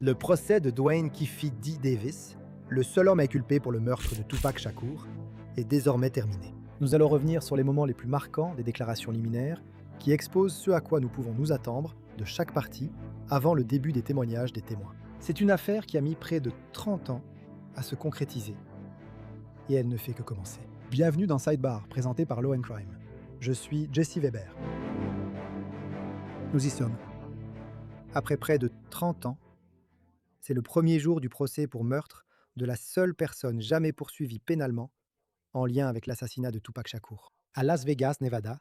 Le procès de Dwayne Keefe D. Davis, le seul homme inculpé pour le meurtre de Tupac Shakur, est désormais terminé. Nous allons revenir sur les moments les plus marquants des déclarations liminaires qui exposent ce à quoi nous pouvons nous attendre de chaque partie avant le début des témoignages des témoins. C'est une affaire qui a mis près de 30 ans à se concrétiser et elle ne fait que commencer. Bienvenue dans Sidebar, présenté par Law & Crime. Je suis Jesse Weber. Nous y sommes. Après près de 30 ans, c'est le premier jour du procès pour meurtre de la seule personne jamais poursuivie pénalement en lien avec l'assassinat de Tupac Shakur. À Las Vegas, Nevada,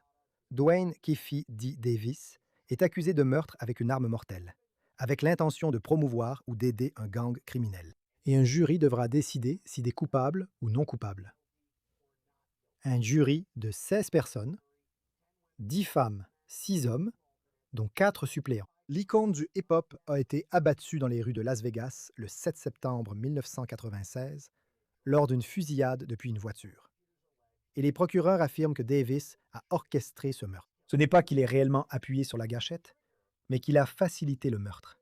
Dwayne Keefe D. Davis est accusé de meurtre avec une arme mortelle, avec l'intention de promouvoir ou d'aider un gang criminel. Et un jury devra décider s'il est coupable ou non coupable. Un jury de 16 personnes, 10 femmes, 6 hommes, dont 4 suppléants. L'icône du hip-hop a été abattu dans les rues de Las Vegas le 7 septembre 1996 lors d'une fusillade depuis une voiture. Et les procureurs affirment que Davis a orchestré ce meurtre. Ce n'est pas qu'il ait réellement appuyé sur la gâchette, mais qu'il a facilité le meurtre,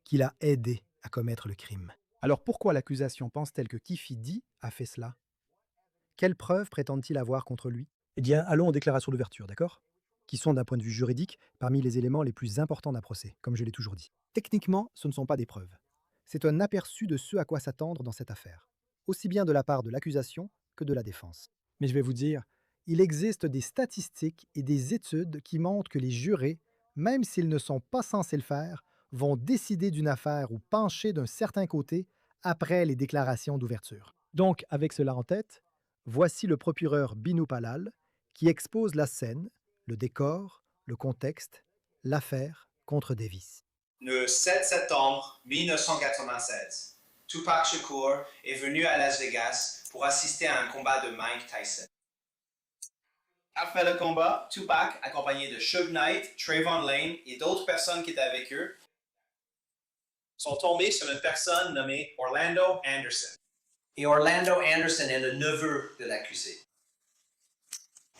qu'il a aidé à commettre le crime. Alors pourquoi l'accusation pense-t-elle que Keefe D a fait cela? Quelles preuves prétendent-ils avoir contre lui? Eh bien, allons aux déclarations d'ouverture, d'accord? Qui sont, d'un point de vue juridique, parmi les éléments les plus importants d'un procès, comme je l'ai toujours dit. Techniquement, ce ne sont pas des preuves. C'est un aperçu de ce à quoi s'attendre dans cette affaire, aussi bien de la part de l'accusation que de la défense. Mais je vais vous dire, il existe des statistiques et des études qui montrent que les jurés, même s'ils ne sont pas censés le faire, vont décider d'une affaire ou pencher d'un certain côté après les déclarations d'ouverture. Donc, avec cela en tête, voici le procureur Binu Palal qui expose la scène, le décor, le contexte, l'affaire contre Davis. Le 7 septembre 1996, Tupac Shakur est venu à Las Vegas pour assister à un combat de Mike Tyson. Après le combat, Tupac, accompagné de Suge Knight, Trayvon Lane et d'autres personnes qui étaient avec eux, sont tombés sur une personne nommée Orlando Anderson. Et Orlando Anderson est le neveu de l'accusé.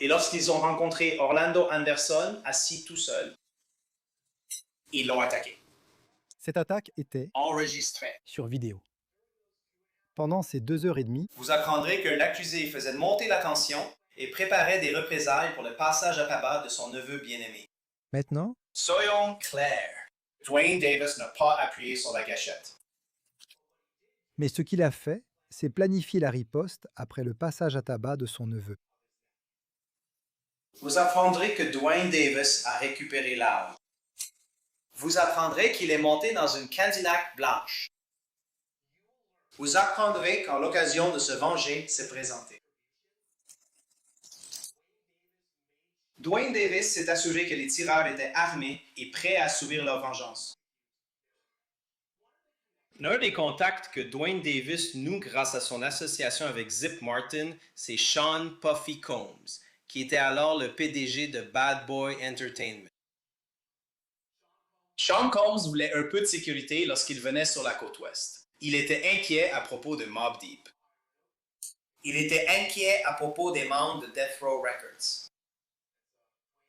Et lorsqu'ils ont rencontré Orlando Anderson assis tout seul, ils l'ont attaqué. Cette attaque était Enregistrée. sur vidéo. Pendant ces 2 heures et demie, Vous apprendrez que l'accusé faisait monter la tension et préparait des représailles pour le passage à tabac de son neveu bien-aimé. maintenant, Soyons clairs, Dwayne Davis n'a pas appuyé sur la gâchette. mais ce qu'il a fait, c'est planifier la riposte après le passage à tabac de son neveu. Vous apprendrez que Dwayne Davis a récupéré l'arme. Vous apprendrez qu'il est monté dans une Cadillac blanche. Vous apprendrez quand l'occasion de se venger s'est présentée. Dwayne Davis s'est assuré que les tireurs étaient armés et prêts à subir leur vengeance. L'un des contacts que Dwayne Davis noue grâce à son association avec Zip Martin, c'est Sean Puffy Combs, qui était alors le PDG de Bad Boy Entertainment. Sean Combs voulait un peu de sécurité lorsqu'il venait sur la côte ouest. Il était inquiet à propos de Mobb Deep. Il était inquiet à propos des membres de Death Row Records.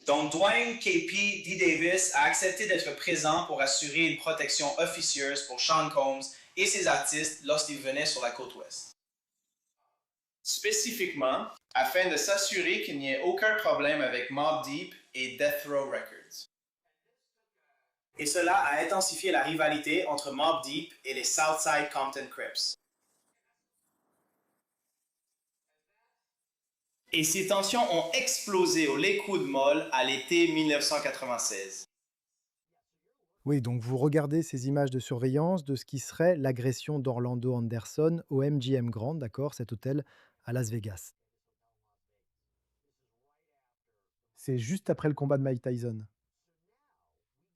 Donc Dwayne K.P. D. Davis a accepté d'être présent pour assurer une protection officieuse pour Sean Combs et ses artistes lorsqu'ils venaient sur la côte ouest. Spécifiquement, afin de s'assurer qu'il n'y ait aucun problème avec Mobb Deep et Death Row Records. Et cela a intensifié la rivalité entre Mobb Deep et les Southside Compton Crips. Et ces tensions ont explosé au Lakewood Mall à l'été 1996. Oui, donc vous regardez ces images de surveillance de ce qui serait l'agression d'Orlando Anderson au MGM Grand, d'accord, cet hôtel à Las Vegas. C'est juste après le combat de Mike Tyson.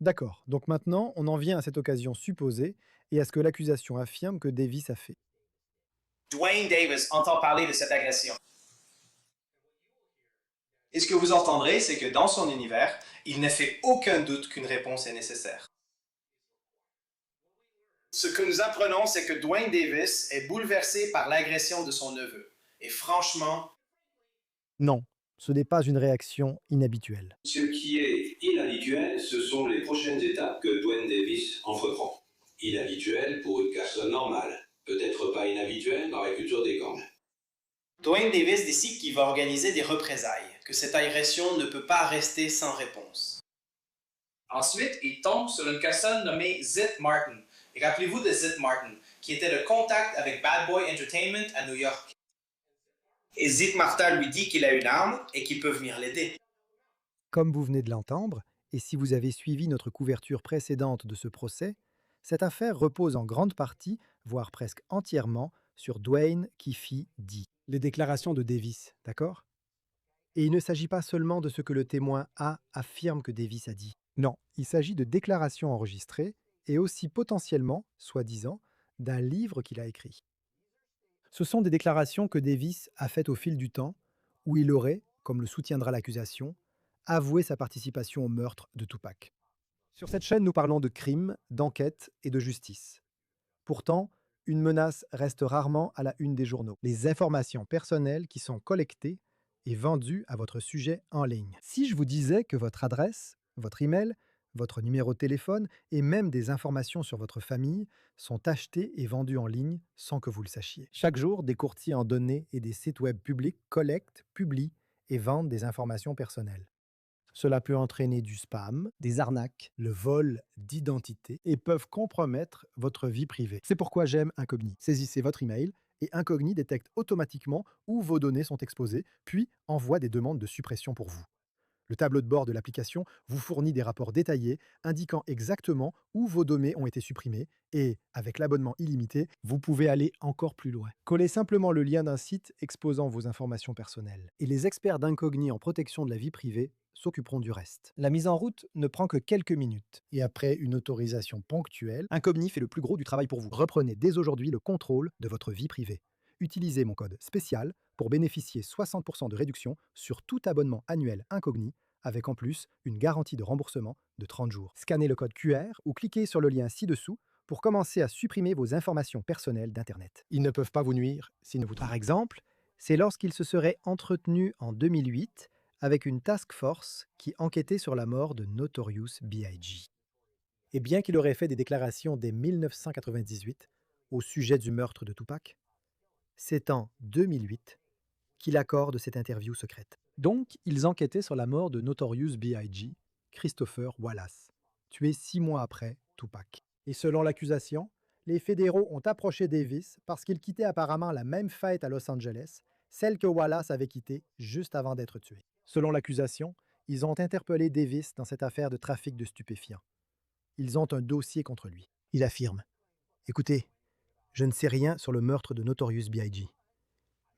D'accord, donc maintenant, on en vient à cette occasion supposée et à ce que l'accusation affirme que Davis a fait. Dwayne Davis entend parler de cette agression. Et ce que vous entendrez, c'est que dans son univers, il ne fait aucun doute qu'une réponse est nécessaire. Ce que nous apprenons, c'est que Dwayne Davis est bouleversé par l'agression de son neveu. Et franchement, Non, ce n'est pas une réaction inhabituelle. Ce qui est inhabituel, ce sont les prochaines étapes que Dwayne Davis entreprend. Inhabituel pour une personne normale. Peut-être pas inhabituel dans la culture des gangs. Dwayne Davis décide qu'il va organiser des représailles, que cette agression ne peut pas rester sans réponse. Ensuite, il tombe sur une personne nommée Zip Martin. Et rappelez-vous de Zip Martin, qui était le contact avec Bad Boy Entertainment à New York. Et Zip Martin lui dit qu'il a une arme et qu'il peut venir l'aider. Comme vous venez de l'entendre, et si vous avez suivi notre couverture précédente de ce procès, cette affaire repose en grande partie, voire presque entièrement, sur Dwayne Keefe dit. Les déclarations de Davis, d'accord? Et il ne s'agit pas seulement de ce que le témoin A affirme que Davis a dit. Non, il s'agit de déclarations enregistrées et aussi potentiellement, soi-disant, d'un livre qu'il a écrit. Ce sont des déclarations que Davis a faites au fil du temps, où il aurait, comme le soutiendra l'accusation, avoué sa participation au meurtre de Tupac. Sur cette chaîne, nous parlons de crime, d'enquête et de justice. Pourtant, une menace reste rarement à la une des journaux. Les informations personnelles qui sont collectées et vendues à votre sujet en ligne. Si je vous disais que votre adresse, votre email, votre numéro de téléphone et même des informations sur votre famille sont achetées et vendues en ligne sans que vous le sachiez. Chaque jour, des courtiers en données et des sites web publics collectent, publient et vendent des informations personnelles. Cela peut entraîner du spam, des arnaques, le vol d'identité et peuvent compromettre votre vie privée. C'est pourquoi j'aime Incogni. Saisissez votre email et Incogni détecte automatiquement où vos données sont exposées, puis envoie des demandes de suppression pour vous. Le tableau de bord de l'application vous fournit des rapports détaillés indiquant exactement où vos données ont été supprimées et, avec l'abonnement illimité, vous pouvez aller encore plus loin. Collez simplement le lien d'un site exposant vos informations personnelles. Et les experts d'Incogni en protection de la vie privée s'occuperont du reste. La mise en route ne prend que quelques minutes. Et après une autorisation ponctuelle, Incogni fait le plus gros du travail pour vous. Reprenez dès aujourd'hui le contrôle de votre vie privée. Utilisez mon code spécial pour bénéficier 60% de réduction sur tout abonnement annuel Incogni, avec en plus une garantie de remboursement de 30 jours. Scannez le code QR ou cliquez sur le lien ci-dessous pour commencer à supprimer vos informations personnelles d'Internet. Ils ne peuvent pas vous nuire s'ils ne vous trompent. Par exemple, c'est lorsqu'ils se seraient entretenus en 2008 avec une task force qui enquêtait sur la mort de Notorious B.I.G. Et bien qu'il aurait fait des déclarations dès 1998 au sujet du meurtre de Tupac, c'est en 2008 qu'il accorde cette interview secrète. Donc, ils enquêtaient sur la mort de Notorious B.I.G., Christopher Wallace, tué 6 mois après Tupac. Et selon l'accusation, les fédéraux ont approché Davis parce qu'il quittait apparemment la même fête à Los Angeles, celle que Wallace avait quittée juste avant d'être tué. Selon l'accusation, ils ont interpellé Davis dans cette affaire de trafic de stupéfiants. Ils ont un dossier contre lui. Il affirme: « Écoutez, je ne sais rien sur le meurtre de Notorious B.I.G.,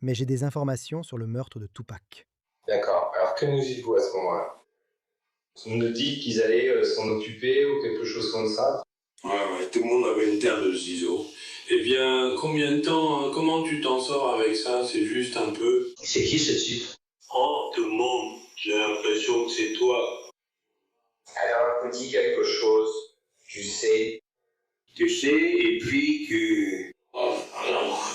mais j'ai des informations sur le meurtre de Tupac. » D'accord. Alors que nous dites-vous à ce moment-là? On nous dit qu'ils allaient s'en occuper ou quelque chose comme ça. Ouais, tout le monde avait une terre de ciseaux. Eh bien, combien de temps, comment tu t'en sors avec ça? C'est juste un peu... C'est qui ce type? Oh, tout le monde, j'ai l'impression que c'est toi. Alors, on dit quelque chose. Tu sais. Tu sais, et puis que... Oh, alors...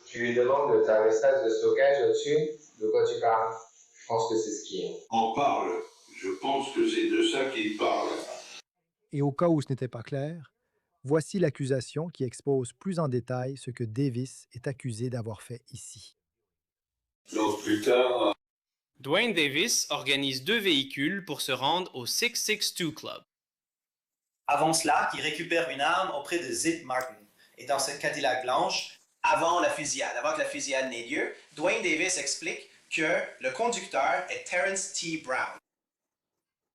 Tu lui demandes de ta message de stockage là-dessus? De quoi tu parles? Je pense que c'est ce qui est. On parle. Je pense que c'est de ça qu'il parle. Et au cas où ce n'était pas clair, voici l'accusation qui expose plus en détail ce que Davis est accusé d'avoir fait ici. Donc plus tard... Dwayne Davis organise 2 véhicules pour se rendre au 662 Club. Avant cela, il récupère une arme auprès de Zip Martin. Et dans cette Cadillac blanche, avant que la fusillade n'ait lieu, Dwayne Davis explique que le conducteur est Terrence T. Brown.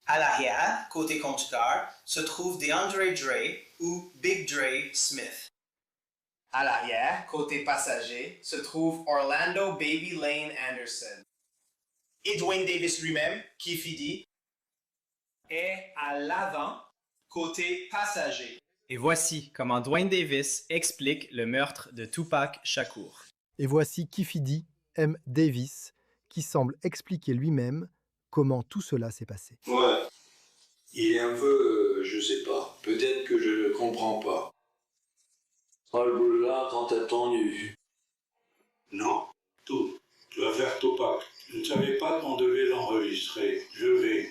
À l'arrière, côté conducteur, se trouve DeAndre Dre ou Big Dre Smith. À l'arrière, côté passager, se trouve Orlando Baby Lane Anderson. Et Dwayne Davis lui-même, Keefe dit, est à l'avant, côté passager. Et voici comment Dwayne Davis explique le meurtre de Tupac Shakur. Et voici Kifidi M. Davis, qui semble expliquer lui-même comment tout cela s'est passé. Ouais. Il est un peu... je sais pas. Peut-être que je ne comprends pas. Là, quand t'as tendu. Non. Tout. Tu vas faire Tupac. Je ne savais pas qu'on devait l'enregistrer. Je vais.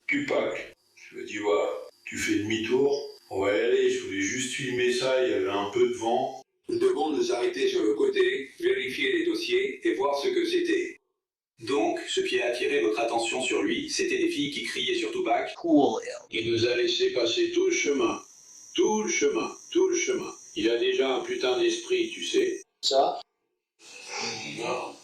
Tupac. Je me dis, voilà, tu fais demi-tour, on va y aller, je voulais juste filmer ça, il y avait un peu de vent. Nous devons nous arrêter sur le côté, vérifier les dossiers et voir ce que c'était. Donc, ce qui a attiré votre attention sur lui, c'était des filles qui criaient sur Tupac. Cool. Il nous a laissé passer tout le chemin. Tout le chemin. Tout le chemin. Il a déjà un putain d'esprit, tu sais. Ça? Non.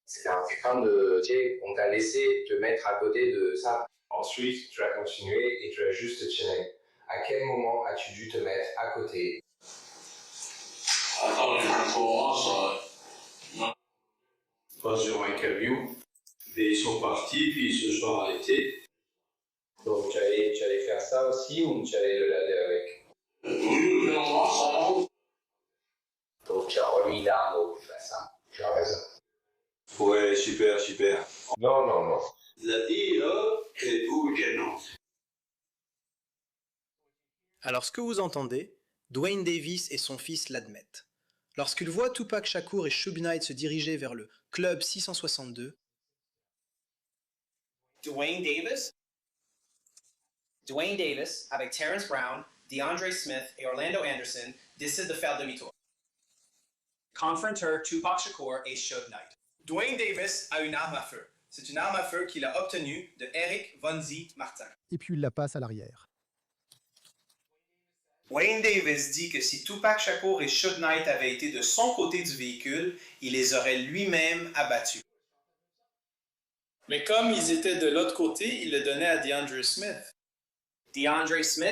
C'est un putain de... Tu sais, on t'a laissé te mettre à côté de ça. Ensuite, tu as continué et tu as juste chillé. À quel moment as-tu dû te mettre à côté? Attends, je vais voir ça. Non. Pas sur un camion. Et ils sont partis, puis ils se sont arrêtés. Donc, tu allais faire ça aussi ou tu allais le laver avec? Oui, je vais voir ça. Donc, tu as remis l'arme au plus face. Tu as raison. Ouais, super, super. Non, non, non. La fille, là, est où gênante. Alors ce que vous entendez, Dwayne Davis et son fils l'admettent. Lorsqu'ils voient Tupac Shakur et Suge Knight se diriger vers le Club 662, Dwayne Davis, avec Terrence Brown, DeAndre Smith et Orlando Anderson, décident de faire demi-tour. Confronteur Tupac Shakur et Suge Knight. Dwayne Davis a une arme à feu. C'est une arme à feu qu'il a obtenue de Eric Vonzi Martin. Et puis il la passe à l'arrière. Dwayne Davis dit que si Tupac Shakur et Suge Knight avaient été de son côté du véhicule, il les aurait lui-même abattus. Mais comme ils étaient de l'autre côté, il le donnait à DeAndre Smith. DeAndre Smith,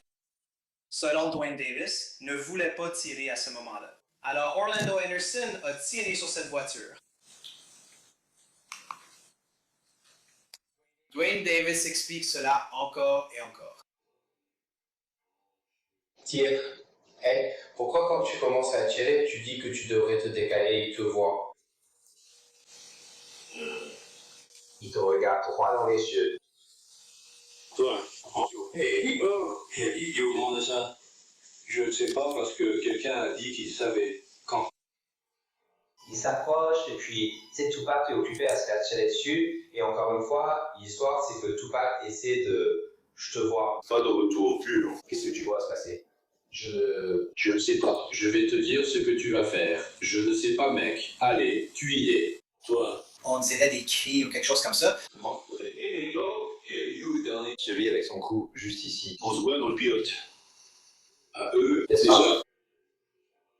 selon Dwayne Davis, ne voulait pas tirer à ce moment-là. Alors Orlando Anderson a tiré sur cette voiture. Dwayne Davis explique cela encore et encore. Tire. Hey, pourquoi quand tu commences à tirer, tu dis que tu devrais te décaler et te voir? Il te regarde droit dans les yeux. Toi, idiot, comment de ça? Je ne sais pas parce que quelqu'un a dit qu'il savait. Quand? Il s'approche et puis, tu sais, Tupac est occupé à se faire tirer dessus. Et encore une fois, l'histoire, c'est que Tupac essaie de... Je te vois. Pas de retour pur. Qu'est-ce que tu vois se passer? Je ne sais pas. Je vais te dire ce que tu vas faire. Je ne sais pas, mec. Allez, tu y es. Toi. On dirait des cris ou quelque chose comme ça. Celui avec son cou juste ici. On se voit dans le pilote. À eux, C'est c'est ça. ça.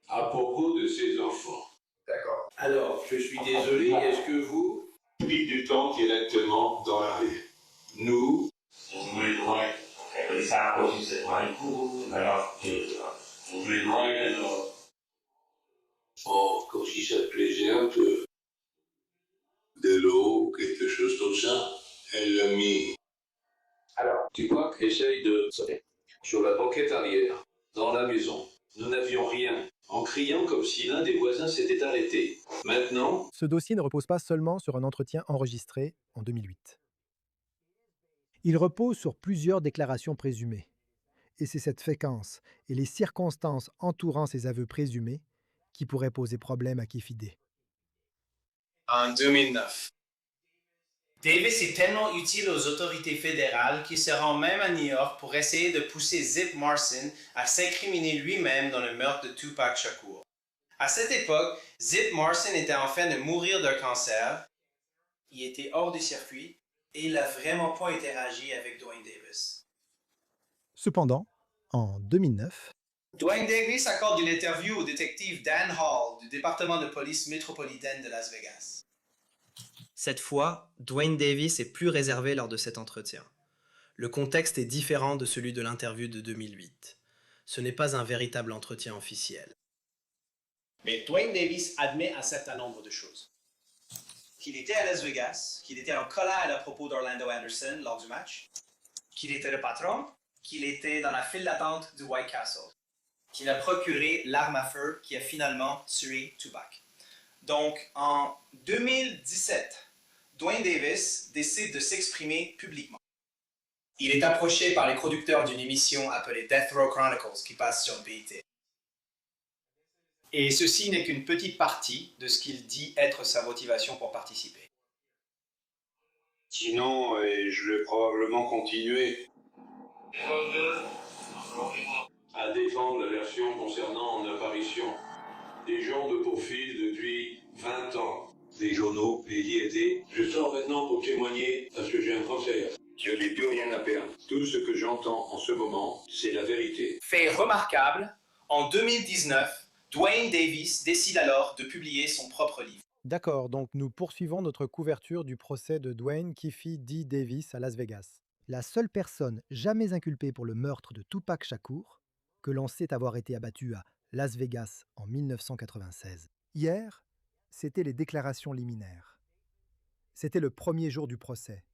À propos de ces enfants. D'accord. Alors, je suis désolé, est-ce que vous... Depuis du temps directement dans la rue. Nous... Oh, comme si ça te plaisait un peu. De l'eau ou quelque chose comme ça. Elle l'a mis. Alors, Tupac essaye de... sauter. Sur la banquette arrière, dans la maison. Nous n'avions rien. En criant comme si l'un des voisins s'était arrêté. Maintenant... Ce dossier ne repose pas seulement sur un entretien enregistré en 2008. Il repose sur plusieurs déclarations présumées. Et c'est cette fréquence et les circonstances entourant ces aveux présumés qui pourraient poser problème à Kefideh. En 2009. Davis est tellement utile aux autorités fédérales qu'il se rend même à New York pour essayer de pousser Zip Marson à s'incriminer lui-même dans le meurtre de Tupac Shakur. À cette époque, Zip Marson était en train de mourir d'un cancer, il était hors du circuit et il n'a vraiment pas interagi avec Dwayne Davis. Cependant, en 2009, Dwayne Davis accorde une interview au détective Dan Hall du département de police métropolitaine de Las Vegas. cette fois, Dwayne Davis est plus réservé lors de cet entretien. Le contexte est différent de celui de l'interview de 2008. Ce n'est pas un véritable entretien officiel. Mais Dwayne Davis admet un certain nombre de choses. Qu'il était à Las Vegas, qu'il était en colère à propos d'Orlando Anderson lors du match, qu'il était le patron, qu'il était dans la file d'attente du White Castle, qu'il a procuré l'arme à feu qui a finalement tué Tupac. Donc, en 2017, Dwayne Davis décide de s'exprimer publiquement. Il est approché par les producteurs d'une émission appelée Death Row Chronicles qui passe sur BET. Et ceci n'est qu'une petite partie de ce qu'il dit être sa motivation pour participer. Sinon, je vais probablement continuer. À défendre la version concernant en apparition. Des gens me poursuivent depuis 20 ans. Les journaux, les IET. Je sors maintenant pour témoigner parce que j'ai un cancer. Je n'ai plus rien à perdre. Tout ce que j'entends en ce moment, c'est la vérité. Fait remarquable, en 2019, Dwayne Davis décide alors de publier son propre livre. D'accord, donc nous poursuivons notre couverture du procès de Dwayne Keefe D. Davis à Las Vegas. La seule personne jamais inculpée pour le meurtre de Tupac Shakur, que l'on sait avoir été abattu à Las Vegas en 1996. Hier, c'était les déclarations liminaires. C'était le premier jour du procès.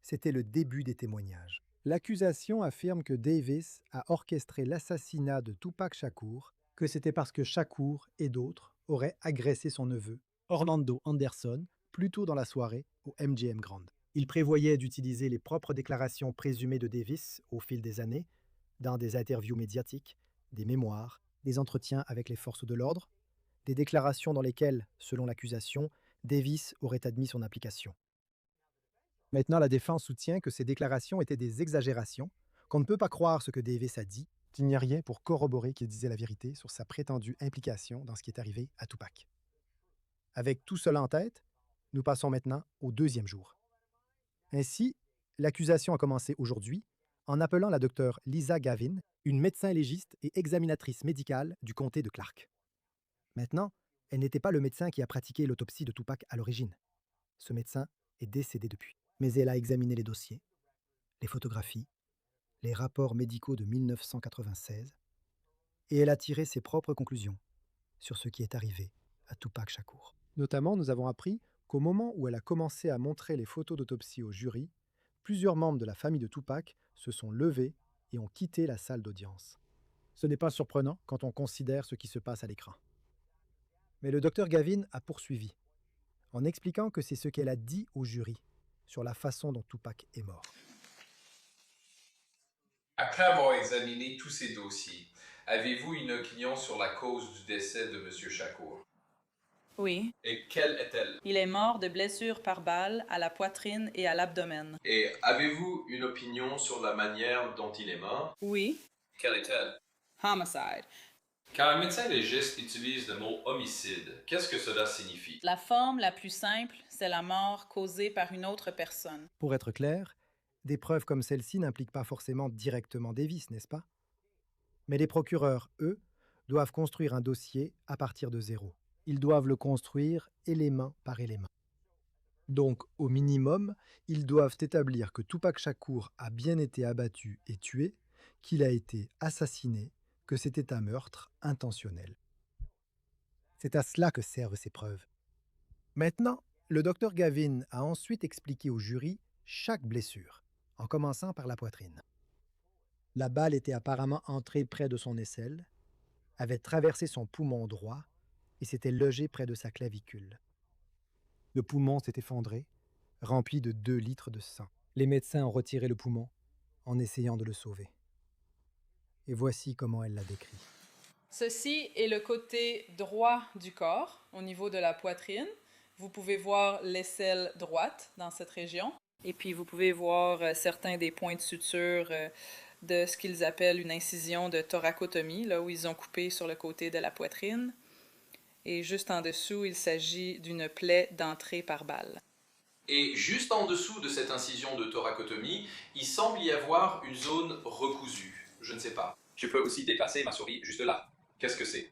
C'était le début des témoignages. L'accusation affirme que Davis a orchestré l'assassinat de Tupac Shakur, que c'était parce que Shakur et d'autres auraient agressé son neveu, Orlando Anderson, plus tôt dans la soirée au MGM Grand. Il prévoyait d'utiliser les propres déclarations présumées de Davis au fil des années, dans des interviews médiatiques, des mémoires, des entretiens avec les forces de l'ordre, des déclarations dans lesquelles, selon l'accusation, Davis aurait admis son implication. Maintenant, la défense soutient que ces déclarations étaient des exagérations, qu'on ne peut pas croire ce que Davis a dit, qu'il n'y a rien pour corroborer qu'il disait la vérité sur sa prétendue implication dans ce qui est arrivé à Tupac. Avec tout cela en tête, nous passons maintenant au deuxième jour. Ainsi, l'accusation a commencé aujourd'hui en appelant la docteure Lisa Gavin, une médecin légiste et examinatrice médicale du comté de Clark. Maintenant, elle n'était pas le médecin qui a pratiqué l'autopsie de Tupac à l'origine. Ce médecin est décédé depuis. Mais elle a examiné les dossiers, les photographies, les rapports médicaux de 1996, et elle a tiré ses propres conclusions sur ce qui est arrivé à Tupac Shakur. Notamment, nous avons appris qu'au moment où elle a commencé à montrer les photos d'autopsie au jury, plusieurs membres de la famille de Tupac se sont levés et ont quitté la salle d'audience. Ce n'est pas surprenant quand on considère ce qui se passe à l'écran. Mais le docteur Gavin a poursuivi, en expliquant que c'est ce qu'elle a dit au jury sur la façon dont Tupac est mort. Après avoir examiné tous ces dossiers, avez-vous une opinion sur la cause du décès de M. Shakur? Oui. Et quelle est-elle? Il est mort de blessures par balle à la poitrine et à l'abdomen. Et avez-vous une opinion sur la manière dont il est mort? Oui. Quelle est-elle? Homicide. Quand un médecin légiste utilise le mot homicide, qu'est-ce que cela signifie? La forme la plus simple, c'est la mort causée par une autre personne. Pour être clair, des preuves comme celle-ci n'impliquent pas forcément directement Davis, n'est-ce pas? Mais les procureurs, eux, doivent construire un dossier à partir de zéro. Ils doivent le construire élément par élément. Donc, au minimum, ils doivent établir que Tupac Shakur a bien été abattu et tué, qu'il a été assassiné, que c'était un meurtre intentionnel. C'est à cela que servent ces preuves. Maintenant, le docteur Gavin a ensuite expliqué au jury chaque blessure, en commençant par la poitrine. La balle était apparemment entrée près de son aisselle, avait traversé son poumon droit et s'était logée près de sa clavicule. Le poumon s'est effondré, rempli de 2 litres de sang. Les médecins ont retiré le poumon en essayant de le sauver. Et voici comment elle l'a décrit. Ceci est le côté droit du corps, au niveau de la poitrine. Vous pouvez voir l'aisselle droite dans cette région. Et puis, vous pouvez voir certains des points de suture de ce qu'ils appellent une incision de thoracotomie, là où ils ont coupé sur le côté de la poitrine. Et juste en dessous, il s'agit d'une plaie d'entrée par balle. Et juste en dessous de cette incision de thoracotomie, il semble y avoir une zone recousue. Je ne sais pas. Je peux aussi déplacer ma souris juste là. Qu'est-ce que c'est?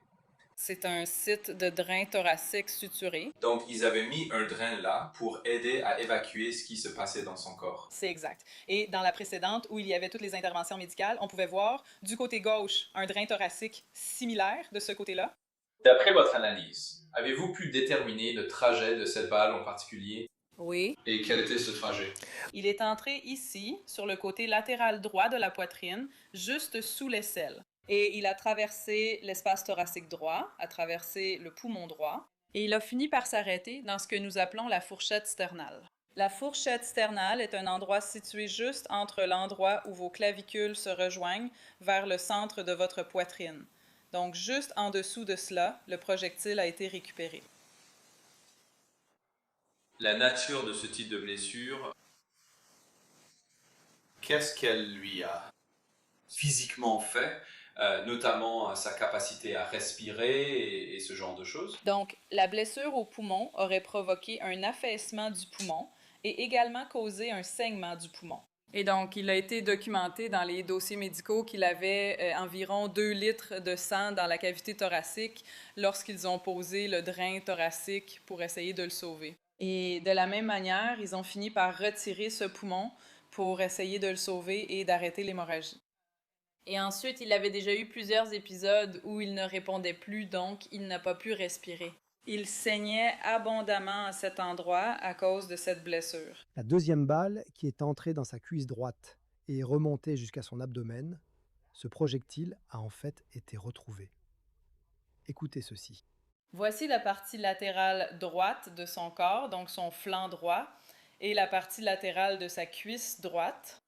C'est un site de drain thoracique suturé. Donc, ils avaient mis un drain là pour aider à évacuer ce qui se passait dans son corps. C'est exact. Et dans la précédente, où il y avait toutes les interventions médicales, on pouvait voir du côté gauche un drain thoracique similaire de ce côté-là. D'après votre analyse, avez-vous pu déterminer le trajet de cette balle en particulier? Oui. Et quel était ce trajet? Il est entré ici, sur le côté latéral droit de la poitrine, juste sous l'aisselle. Et il a traversé l'espace thoracique droit, a traversé le poumon droit, et il a fini par s'arrêter dans ce que nous appelons la fourchette sternale. La fourchette sternale est un endroit situé juste entre l'endroit où vos clavicules se rejoignent vers le centre de votre poitrine. Donc, juste en dessous de cela, le projectile a été récupéré. La nature de ce type de blessure, qu'est-ce qu'elle lui a? physiquement fait, notamment sa capacité à respirer et ce genre de choses. Donc, la blessure au poumon aurait provoqué un affaissement du poumon et également causé un saignement du poumon. Et donc, il a été documenté dans les dossiers médicaux qu'il avait environ 2 litres de sang dans la cavité thoracique lorsqu'ils ont posé le drain thoracique pour essayer de le sauver. Et de la même manière, ils ont fini par retirer ce poumon pour essayer de le sauver et d'arrêter l'hémorragie. Et ensuite, il avait déjà eu plusieurs épisodes où il ne répondait plus, donc il n'a pas pu respirer. Il saignait abondamment à cet endroit à cause de cette blessure. La deuxième balle, qui est entrée dans sa cuisse droite et est remontée jusqu'à son abdomen, ce projectile a en fait été retrouvé. Écoutez ceci. Voici la partie latérale droite de son corps, donc son flanc droit, et la partie latérale de sa cuisse droite.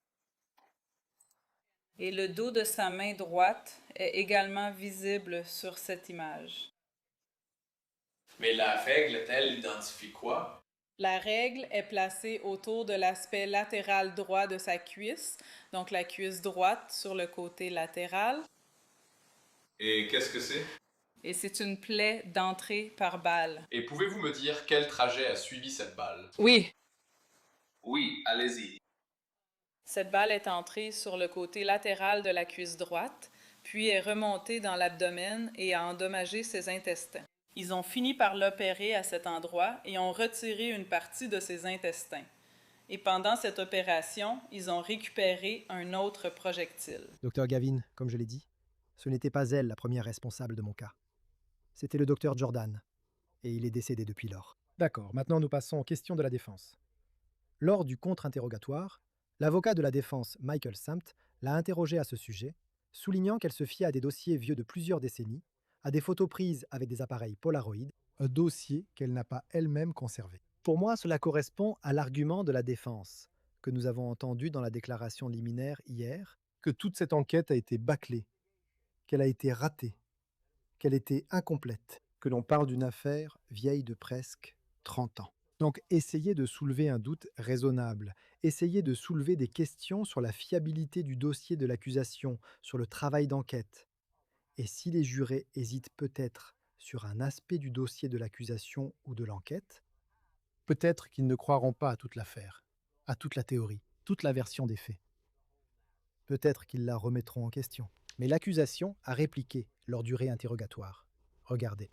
Et le dos de sa main droite est également visible sur cette image. Mais la règle, elle identifie quoi? La règle est placée autour de l'aspect latéral droit de sa cuisse, donc la cuisse droite sur le côté latéral. Et qu'est-ce que c'est? Et c'est une plaie d'entrée par balle. Et pouvez-vous me dire quel trajet a suivi cette balle? Oui. Oui, allez-y. Cette balle est entrée sur le côté latéral de la cuisse droite, puis est remontée dans l'abdomen et a endommagé ses intestins. Ils ont fini par l'opérer à cet endroit et ont retiré une partie de ses intestins. Et pendant cette opération, ils ont récupéré un autre projectile. Docteur Gavin, comme je l'ai dit, ce n'était pas elle la première responsable de mon cas. C'était le docteur Jordan, et il est décédé depuis lors. D'accord, maintenant nous passons aux questions de la défense. Lors du contre-interrogatoire, l'avocat de la défense, Michael Samt, l'a interrogée à ce sujet, soulignant qu'elle se fiait à des dossiers vieux de plusieurs décennies, à des photos prises avec des appareils Polaroid, un dossier qu'elle n'a pas elle-même conservé. Pour moi, cela correspond à l'argument de la défense, que nous avons entendu dans la déclaration liminaire hier, que toute cette enquête a été bâclée, qu'elle a été ratée, qu'elle était incomplète, que l'on parle d'une affaire vieille de presque 30 ans. Donc essayez de soulever un doute raisonnable, essayez de soulever des questions sur la fiabilité du dossier de l'accusation, sur le travail d'enquête. Et si les jurés hésitent peut-être sur un aspect du dossier de l'accusation ou de l'enquête, peut-être qu'ils ne croiront pas à toute l'affaire, à toute la théorie, toute la version des faits. Peut-être qu'ils la remettront en question. Mais l'accusation a répliqué lors du réinterrogatoire. Regardez.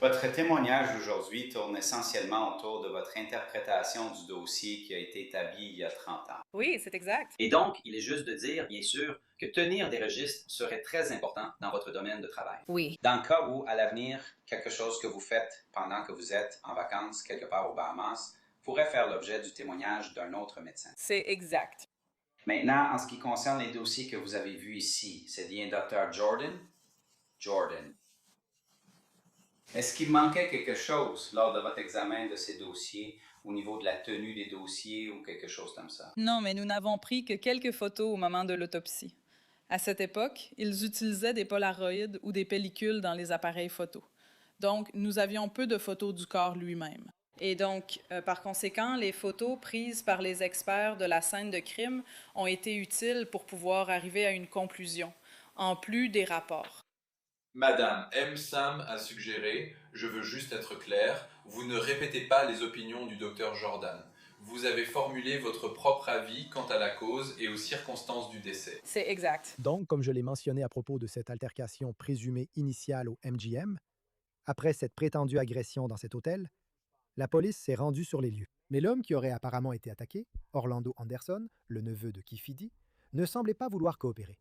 Votre témoignage aujourd'hui tourne essentiellement autour de votre interprétation du dossier qui a été établi il y a 30 ans. Oui, c'est exact. Et donc, il est juste de dire, bien sûr, que tenir des registres serait très important dans votre domaine de travail. Oui. Dans le cas où, à l'avenir, quelque chose que vous faites pendant que vous êtes en vacances quelque part aux Bahamas pourrait faire l'objet du témoignage d'un autre médecin. C'est exact. Maintenant, en ce qui concerne les dossiers que vous avez vus ici, c'est bien Dr. Jordan? Jordan. Est-ce qu'il manquait quelque chose lors de votre examen de ces dossiers au niveau de la tenue des dossiers ou quelque chose comme ça? Non, mais nous n'avons pris que quelques photos au moment de l'autopsie. À cette époque, ils utilisaient des polaroïdes ou des pellicules dans les appareils photo. Donc, nous avions peu de photos du corps lui-même. Et donc, par conséquent, les photos prises par les experts de la scène de crime ont été utiles pour pouvoir arriver à une conclusion, en plus des rapports. Madame M. Sam a suggéré, je veux juste être clair, vous ne répétez pas les opinions du docteur Jordan. Vous avez formulé votre propre avis quant à la cause et aux circonstances du décès. C'est exact. Donc, comme je l'ai mentionné à propos de cette altercation présumée initiale au MGM, après cette prétendue agression dans cet hôtel, la police s'est rendue sur les lieux. Mais l'homme qui aurait apparemment été attaqué, Orlando Anderson, le neveu de Kifidi, ne semblait pas vouloir coopérer.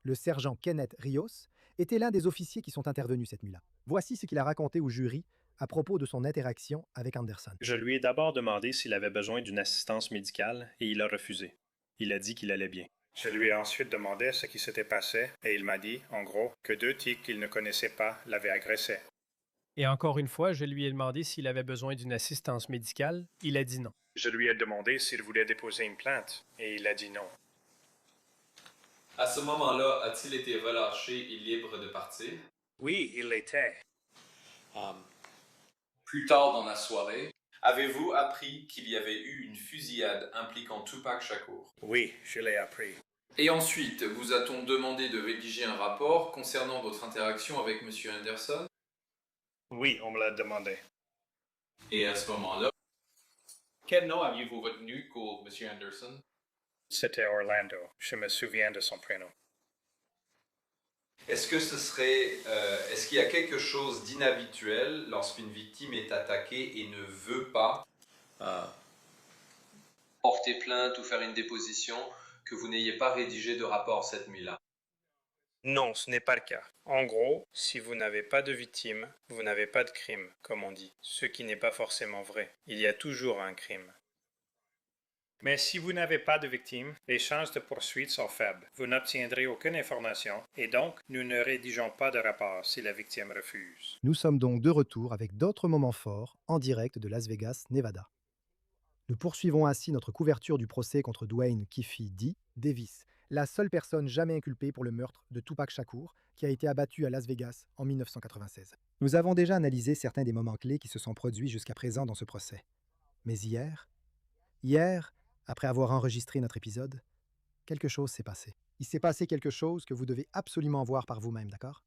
Le sergent Kenneth Rios était l'un des officiers qui sont intervenus cette nuit-là. Voici ce qu'il a raconté au jury à propos de son interaction avec Anderson. Je lui ai d'abord demandé s'il avait besoin d'une assistance médicale et il a refusé. Il a dit qu'il allait bien. Je lui ai ensuite demandé ce qui s'était passé et il m'a dit, en gros, que 2 types qu'il ne connaissait pas l'avaient agressé. Et encore une fois, je lui ai demandé s'il avait besoin d'une assistance médicale. Il a dit non. Je lui ai demandé s'il voulait déposer une plainte et il a dit non. À ce moment-là, a-t-il été relâché et libre de partir? Oui, il l'était. Plus tard dans la soirée, avez-vous appris qu'il y avait eu une fusillade impliquant Tupac Shakur? Oui, je l'ai appris. Et ensuite, vous a-t-on demandé de rédiger un rapport concernant votre interaction avec M. Anderson? Oui, on me l'a demandé. Et à ce moment-là, quel nom aviez-vous retenu pour M. Anderson? C'était Orlando. Je me souviens de son prénom. Est-ce qu'il y a quelque chose d'inhabituel lorsqu'une victime est attaquée et ne veut pas porter plainte ou faire une déposition, que vous n'ayez pas rédigé de rapport cette nuit-là? Non, ce n'est pas le cas. En gros, si vous n'avez pas de victime, vous n'avez pas de crime, comme on dit, ce qui n'est pas forcément vrai. Il y a toujours un crime. Mais si vous n'avez pas de victime, les chances de poursuite sont faibles. Vous n'obtiendrez aucune information et donc nous ne rédigeons pas de rapport si la victime refuse. Nous sommes donc de retour avec d'autres moments forts en direct de Las Vegas, Nevada. Nous poursuivons ainsi notre couverture du procès contre Dwayne Keefe D. Davis, la seule personne jamais inculpée pour le meurtre de Tupac Shakur, qui a été abattu à Las Vegas en 1996. Nous avons déjà analysé certains des moments clés qui se sont produits jusqu'à présent dans ce procès. Mais hier, après avoir enregistré notre épisode, quelque chose s'est passé. Il s'est passé quelque chose que vous devez absolument voir par vous-même, d'accord?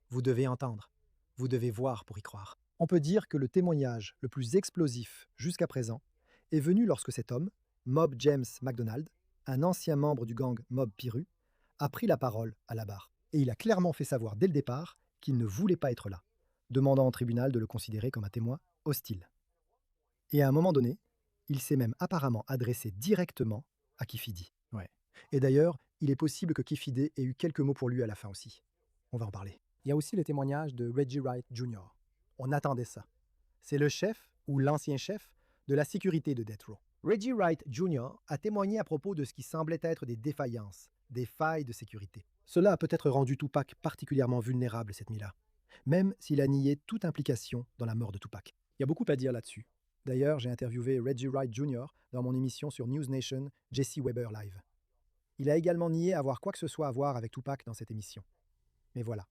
Vous devez entendre. Vous devez voir pour y croire. On peut dire que le témoignage le plus explosif jusqu'à présent est venu lorsque cet homme, Mob James McDonald, un ancien membre du gang Mob Piru, a pris la parole à la barre. Et il a clairement fait savoir dès le départ qu'il ne voulait pas être là, demandant au tribunal de le considérer comme un témoin hostile. Et à un moment donné, il s'est même apparemment adressé directement à Kifidi. Ouais. Et d'ailleurs, il est possible que Kifidi ait eu quelques mots pour lui à la fin aussi. On va en parler. Il y a aussi le témoignage de Reggie Wright Jr. On attendait ça. C'est le chef, ou l'ancien chef, de la sécurité de Death Row. Reggie Wright Jr. a témoigné à propos de ce qui semblait être des défaillances, des failles de sécurité. Cela a peut-être rendu Tupac particulièrement vulnérable cette nuit-là, même s'il a nié toute implication dans la mort de Tupac. Il y a beaucoup à dire là-dessus. D'ailleurs, j'ai interviewé Reggie Wright Jr. dans mon émission sur News Nation, Jesse Weber Live. Il a également nié avoir quoi que ce soit à voir avec Tupac dans cette émission. Mais voilà,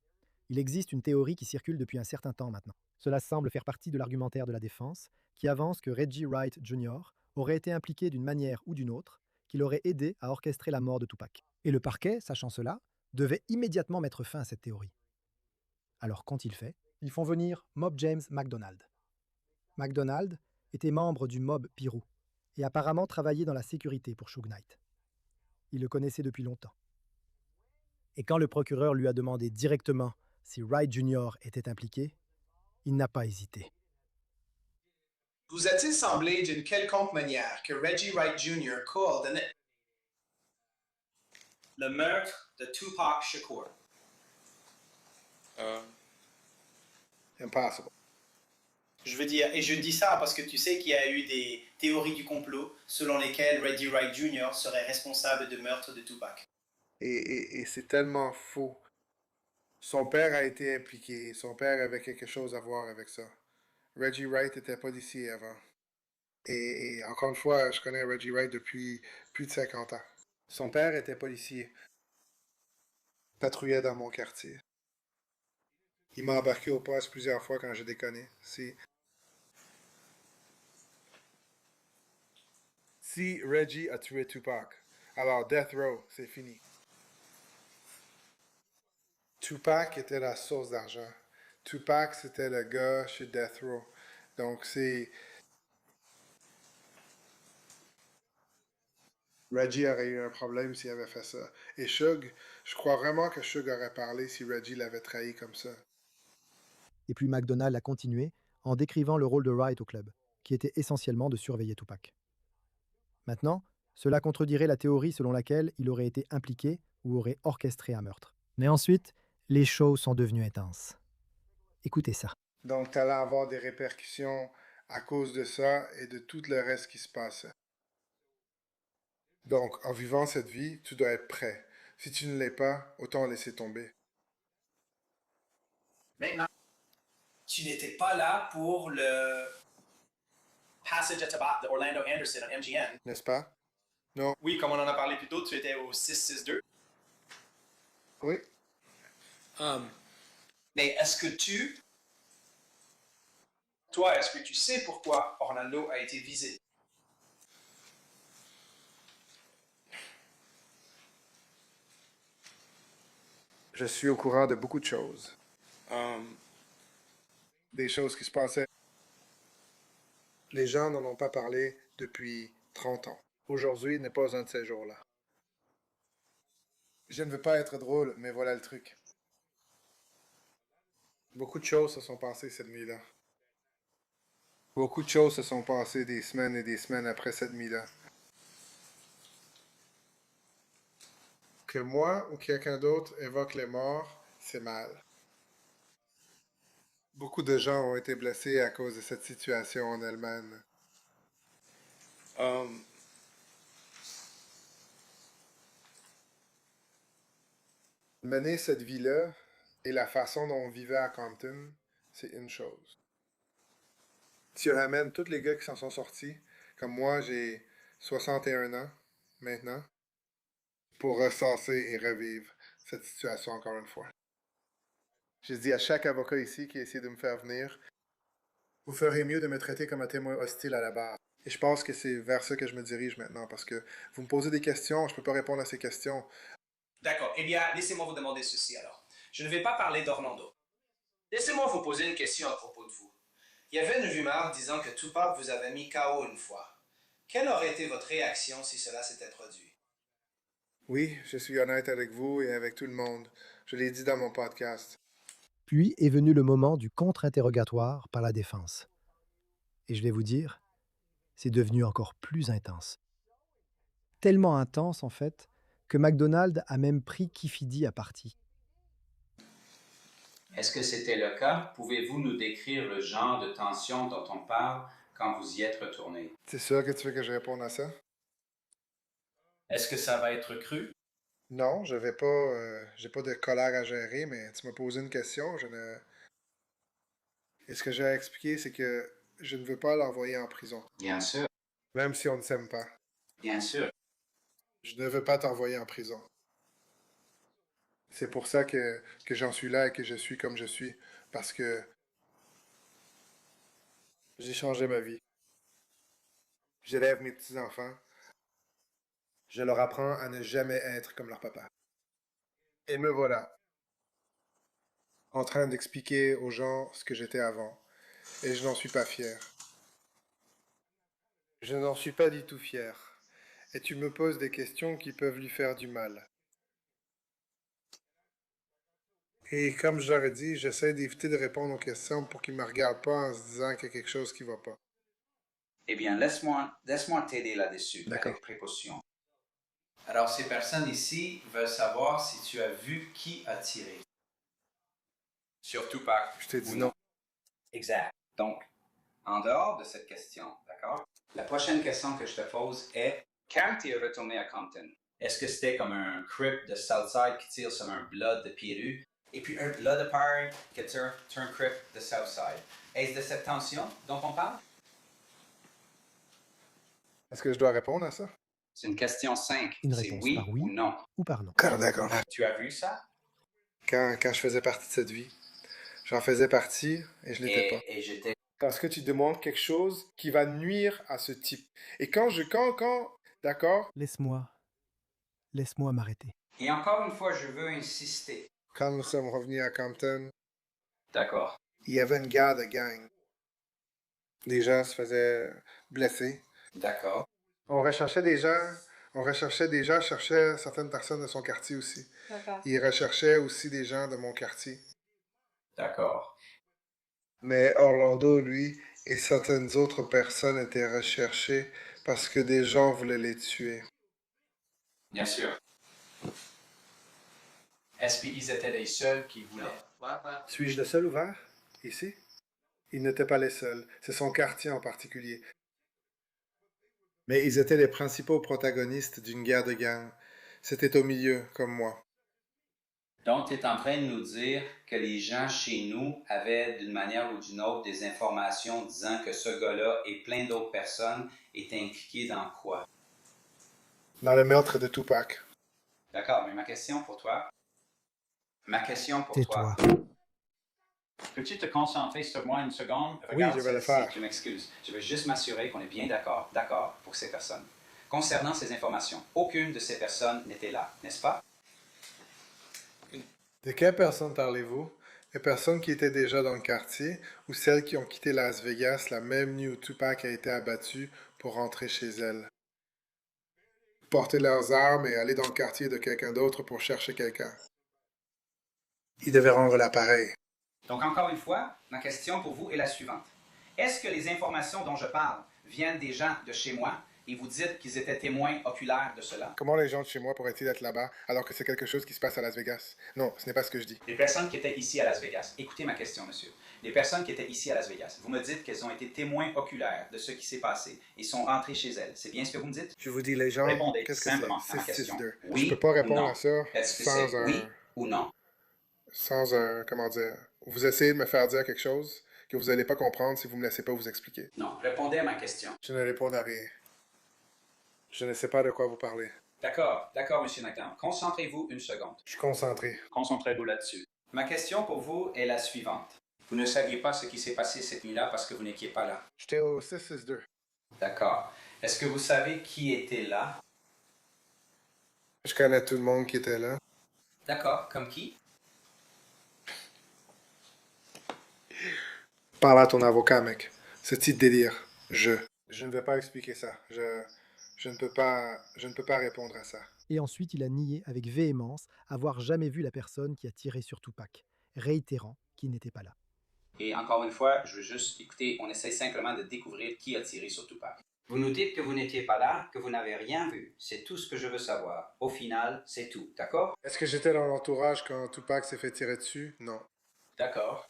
il existe une théorie qui circule depuis un certain temps maintenant. Cela semble faire partie de l'argumentaire de la défense, qui avance que Reggie Wright Jr. aurait été impliqué d'une manière ou d'une autre, qu'il aurait aidé à orchestrer la mort de Tupac. Et le parquet, sachant cela, devait immédiatement mettre fin à cette théorie. Alors qu'ont-ils fait? Ils font venir Mob James McDonald. McDonald était membre du Mob Piru et apparemment travaillait dans la sécurité pour Suge Knight. Il le connaissait depuis longtemps. Et quand le procureur lui a demandé directement si Wright Jr. était impliqué, il n'a pas hésité. Vous a-t-il semblé d'une quelconque manière que Reggie Wright Jr. coordonnait le meurtre de Tupac Shakur? Impossible. Je veux dire, et je dis ça parce que tu sais qu'il y a eu des théories du complot selon lesquelles Reggie Wright Jr. serait responsable de meurtre de Tupac. Et c'est tellement faux. Son père a été impliqué. Son père avait quelque chose à voir avec ça. Reggie Wright était policier avant. Et encore une fois, je connais Reggie Wright depuis plus de 50 ans. Son père était policier. Patrouillait dans mon quartier. Il m'a embarqué au poste plusieurs fois quand je déconnais. Si Reggie a tué Tupac, alors Death Row, c'est fini. Tupac était la source d'argent. Tupac, c'était le gars chez Death Row. Donc, c'est... Reggie aurait eu un problème s'il avait fait ça. Et Suge, je crois vraiment que Suge aurait parlé si Reggie l'avait trahi comme ça. Et puis McDonald a continué en décrivant le rôle de Wright au club, qui était essentiellement de surveiller Tupac. Maintenant, cela contredirait la théorie selon laquelle il aurait été impliqué ou aurait orchestré un meurtre. Mais ensuite, les choses sont devenues intenses. Écoutez ça. Donc, tu allais avoir des répercussions à cause de ça et de tout le reste qui se passait. Donc, en vivant cette vie, tu dois être prêt. Si tu ne l'es pas, autant laisser tomber. Maintenant, tu n'étais pas là pour le Passage at Tabac de Orlando Anderson à MGM. N'est-ce pas? Non. Oui, comme on en a parlé plus tôt, tu étais au 662. Oui. Mais est-ce que est-ce que tu sais pourquoi Orlando a été visé? Je suis au courant de beaucoup de choses. Des choses qui se passaient. Les gens n'en ont pas parlé depuis 30 ans. Aujourd'hui n'est pas un de ces jours-là. Je ne veux pas être drôle, mais voilà le truc. Beaucoup de choses se sont passées cette nuit-là. Beaucoup de choses se sont passées des semaines et des semaines après cette nuit-là. Que moi ou quelqu'un d'autre évoque les morts, c'est mal. Beaucoup de gens ont été blessés à cause de cette situation en elle-même. Mener cette vie-là et la façon dont on vivait à Compton, c'est une chose. Tu ramènes tous les gars qui s'en sont sortis, comme moi, j'ai 61 ans maintenant, pour recenser et revivre cette situation encore une fois. J'ai dit à chaque avocat ici qui a essayé de me faire venir, vous feriez mieux de me traiter comme un témoin hostile à la barre. Et je pense que c'est vers ça que je me dirige maintenant, parce que vous me posez des questions, je ne peux pas répondre à ces questions. D'accord. Eh bien, laissez-moi vous demander ceci alors. Je ne vais pas parler d'Orlando. Laissez-moi vous poser une question à propos de vous. Il y avait une rumeur disant que Tupac vous avait mis KO une fois. Quelle aurait été votre réaction si cela s'était produit? Oui, je suis honnête avec vous et avec tout le monde. Je l'ai dit dans mon podcast. Puis est venu le moment du contre-interrogatoire par la défense. Et je vais vous dire, c'est devenu encore plus intense. Tellement intense, en fait, que McDonald a même pris Kifidi à partie. Est-ce que c'était le cas? Pouvez-vous nous décrire le genre de tension dont on parle quand vous y êtes retourné? C'est sûr que tu veux que je réponde à ça? Est-ce que ça va être cru? Non, je vais pas. J'ai pas de colère à gérer, mais tu m'as posé une question. Et ce que j'ai à expliquer, c'est que je ne veux pas l'envoyer en prison. Bien sûr. Même si on ne s'aime pas. Bien sûr. Je ne veux pas t'envoyer en prison. C'est pour ça que j'en suis là et que je suis comme je suis. Parce que j'ai changé ma vie. J'élève mes petits-enfants. Je leur apprends à ne jamais être comme leur papa. Et me voilà. En train d'expliquer aux gens ce que j'étais avant. Et je n'en suis pas fier. Je n'en suis pas du tout fier. Et tu me poses des questions qui peuvent lui faire du mal. Et comme je leur ai dit, j'essaie d'éviter de répondre aux questions pour qu'ils ne me regardent pas en se disant qu'il y a quelque chose qui ne va pas. Eh bien, laisse-moi t'aider là-dessus, D'accord. avec précaution. Alors, ces personnes ici veulent savoir si tu as vu qui a tiré. Sur Tupac. Je t'ai dit ou non. Exact. Donc, en dehors de cette question, d'accord? La prochaine question que je te pose est, quand tu es retourné à Compton, est-ce que c'était comme un crip de Southside qui tire sur un blood de Piru, et puis un blood de Paris qui tire sur un crip de Southside? Est-ce de cette tension dont on parle? Est-ce que je dois répondre à ça? C'est une question 5. Une C'est réponse oui par oui ou non. ou par non. D'accord. Tu as vu ça? Quand je faisais partie de cette vie, j'en faisais partie et je l'étais pas. Et j'étais... Parce que tu demandes quelque chose qui va nuire à ce type. Et quand d'accord? Laisse-moi m'arrêter. Et encore une fois, je veux insister. Quand nous sommes revenus à Compton, D'accord. il y avait une guerre de gang. Les gens se faisaient blesser. D'accord. On recherchait des gens, cherchait certaines personnes de son quartier aussi. D'accord. Il recherchait aussi des gens de mon quartier. D'accord. Mais Orlando, lui, et certaines autres personnes étaient recherchées parce que des gens voulaient les tuer. Bien sûr. Est-ce qu'ils étaient les seuls qui voulaient? Suis-je le seul ouvert, ici? Ils n'étaient pas les seuls, c'est son quartier en particulier. Mais ils étaient les principaux protagonistes d'une guerre de gang. C'était au milieu, comme moi. Donc, tu es en train de nous dire que les gens chez nous avaient, d'une manière ou d'une autre, des informations disant que ce gars-là et plein d'autres personnes étaient impliqués dans quoi? Dans le meurtre de Tupac. D'accord, mais ma question pour toi... Tais-toi. Peux-tu te concentrer sur moi une seconde? Oui, je vais le faire. Je m'excuse. Je veux juste m'assurer qu'on est bien d'accord pour ces personnes. Concernant ces informations, aucune de ces personnes n'était là, n'est-ce pas? De quelle personne parlez-vous? Les personnes qui étaient déjà dans le quartier ou celles qui ont quitté Las Vegas la même nuit où Tupac a été abattu pour rentrer chez elles? Porter leurs armes et aller dans le quartier de quelqu'un d'autre pour chercher quelqu'un. Ils devaient rendre l'appareil. Donc, encore une fois, ma question pour vous est la suivante. Est-ce que les informations dont je parle viennent des gens de chez moi et vous dites qu'ils étaient témoins oculaires de cela? Comment les gens de chez moi pourraient-ils être là-bas alors que c'est quelque chose qui se passe à Las Vegas? Non, ce n'est pas ce que je dis. Les personnes qui étaient ici à Las Vegas, écoutez ma question, monsieur. Les personnes qui étaient ici à Las Vegas, vous me dites qu'elles ont été témoins oculaires de ce qui s'est passé et sont rentrées chez elles. C'est bien ce que vous me dites? Je vous dis, les gens, Répondez qu'est-ce que simplement c'est? à ma question. 662. Oui Je peux pas ou répondre non? à ça Est-ce que sans c'est oui ou non? sans un, comment dire, vous essayez de me faire dire quelque chose que vous n'allez pas comprendre si vous ne me laissez pas vous expliquer. Non, répondez à ma question. Je ne réponds à rien. Je ne sais pas de quoi vous parlez. D'accord, monsieur McDonald. Concentrez-vous une seconde. Je suis concentré. Concentrez-vous là-dessus. Ma question pour vous est la suivante. Vous ne saviez pas ce qui s'est passé cette nuit-là parce que vous n'étiez pas là. J'étais au 662. D'accord. Est-ce que vous savez qui était là? Je connais tout le monde qui était là. D'accord, comme qui? Parle à ton avocat, mec. Ce petit délire. Je ne vais pas expliquer ça. Je ne peux pas répondre à ça. Et ensuite, il a nié avec véhémence avoir jamais vu la personne qui a tiré sur Tupac, réitérant qu'il n'était pas là. Et encore une fois, je veux juste, écoutez, on essaie simplement de découvrir qui a tiré sur Tupac. Vous nous dites que vous n'étiez pas là, que vous n'avez rien vu. C'est tout ce que je veux savoir. Au final, c'est tout, d'accord? Est-ce que j'étais dans l'entourage quand Tupac s'est fait tirer dessus? Non. D'accord.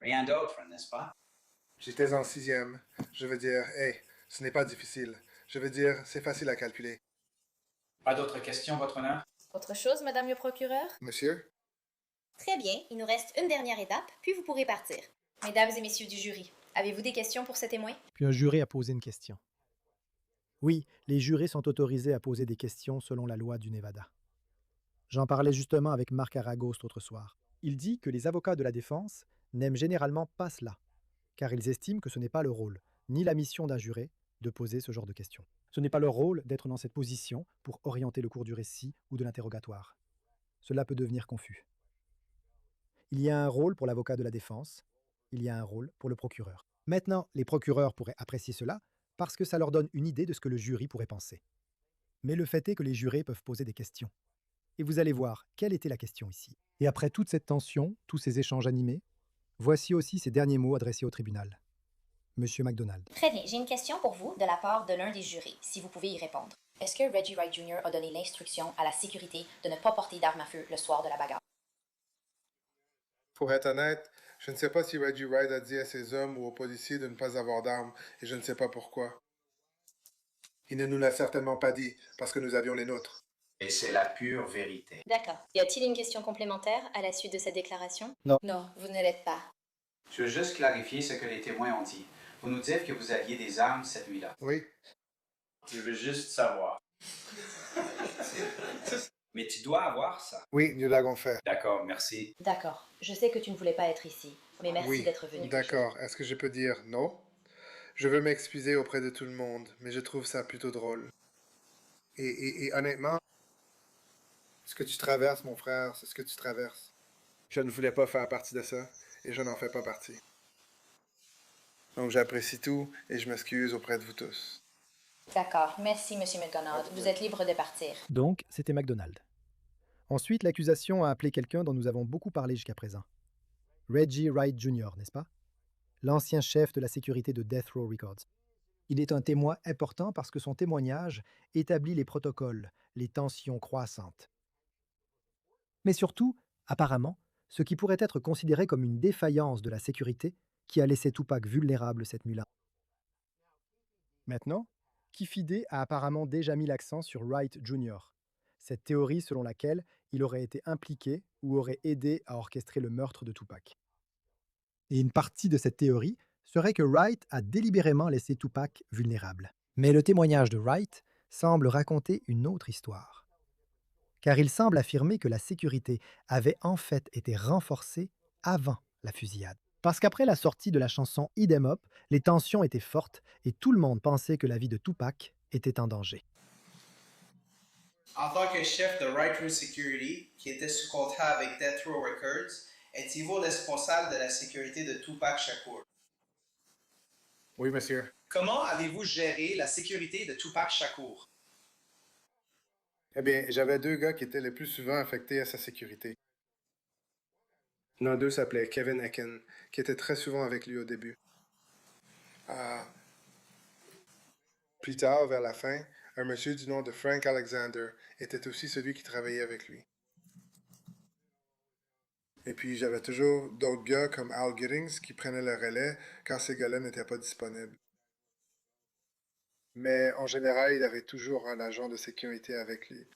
Rien d'autre, n'est-ce pas? J'étais en 6e. Je veux dire, hey, ce n'est pas difficile. Je veux dire, c'est facile à calculer. Pas d'autres questions, votre honneur? Autre chose, madame le procureur? Monsieur? Très bien, il nous reste une dernière étape, puis vous pourrez partir. Mesdames et messieurs du jury, avez-vous des questions pour ces témoins? Puis un juré a posé une question. Oui, les jurés sont autorisés à poser des questions selon la loi du Nevada. J'en parlais justement avec Marc Aragost l'autre soir. Il dit que les avocats de la défense n'aiment généralement pas cela, car ils estiment que ce n'est pas le rôle, ni la mission d'un juré, de poser ce genre de questions. Ce n'est pas leur rôle d'être dans cette position pour orienter le cours du récit ou de l'interrogatoire. Cela peut devenir confus. Il y a un rôle pour l'avocat de la défense, il y a un rôle pour le procureur. Maintenant, les procureurs pourraient apprécier cela parce que ça leur donne une idée de ce que le jury pourrait penser. Mais le fait est que les jurés peuvent poser des questions. Et vous allez voir quelle était la question ici. Et après toute cette tension, tous ces échanges animés, voici aussi ces derniers mots adressés au tribunal. Monsieur McDonald. Très bien, j'ai une question pour vous de la part de l'un des jurés, si vous pouvez y répondre. Est-ce que Reggie Wright Jr. a donné l'instruction à la sécurité de ne pas porter d'armes à feu le soir de la bagarre? Pour être honnête, je ne sais pas si Reggie Wright a dit à ses hommes ou aux policiers de ne pas avoir d'armes, et je ne sais pas pourquoi. Il ne nous l'a certainement pas dit, parce que nous avions les nôtres. Et c'est la pure vérité. D'accord. Y a-t-il une question complémentaire à la suite de cette déclaration? Non. Non, vous ne l'êtes pas. Je veux juste clarifier ce que les témoins ont dit. Vous nous dites que vous aviez des armes cette nuit-là. Oui. Je veux juste savoir. Mais tu dois avoir ça. Oui, nous l'avons fait. D'accord, merci. D'accord. Je sais que tu ne voulais pas être ici, mais merci Oui, d'être venu. d'accord. Est-ce que je peux dire non? Je veux m'excuser auprès de tout le monde, mais je trouve ça plutôt drôle. Et honnêtement, ce que tu traverses, mon frère, c'est ce que tu traverses. Je ne voulais pas faire partie de ça, et je n'en fais pas partie. Donc j'apprécie tout, et je m'excuse auprès de vous tous. D'accord. Merci, Monsieur McDonald. Vous êtes libre de partir. Donc, c'était McDonald. Ensuite, l'accusation a appelé quelqu'un dont nous avons beaucoup parlé jusqu'à présent. Reggie Wright Jr., n'est-ce pas? L'ancien chef de la sécurité de Death Row Records. Il est un témoin important parce que son témoignage établit les protocoles, les tensions croissantes. Mais surtout, apparemment, ce qui pourrait être considéré comme une défaillance de la sécurité qui a laissé Tupac vulnérable cette nuit-là. Maintenant, Kifide a apparemment déjà mis l'accent sur Wright Jr., cette théorie selon laquelle il aurait été impliqué ou aurait aidé à orchestrer le meurtre de Tupac. Et une partie de cette théorie serait que Wright a délibérément laissé Tupac vulnérable. Mais le témoignage de Wright semble raconter une autre histoire. Car il semble affirmer que la sécurité avait en fait été renforcée avant la fusillade. Parce qu'après la sortie de la chanson Hit 'Em Up, les tensions étaient fortes et tout le monde pensait que la vie de Tupac était en danger. En tant que chef de Right Room Security, qui était sous contrat avec Death Row Records, êtes-vous responsable de la sécurité de Tupac Shakur? Oui, monsieur. Comment avez-vous géré la sécurité de Tupac Shakur? Eh bien, j'avais 2 gars qui étaient le plus souvent affectés à sa sécurité. L'un d'eux s'appelait Kevin Ecken, qui était très souvent avec lui au début. Plus tard, vers la fin, un monsieur du nom de Frank Alexander était aussi celui qui travaillait avec lui. Et puis, j'avais toujours d'autres gars comme Al Giddings qui prenaient le relais quand ces gars-là n'étaient pas disponibles. Mais en général, il avait toujours un agent de sécurité avec lui.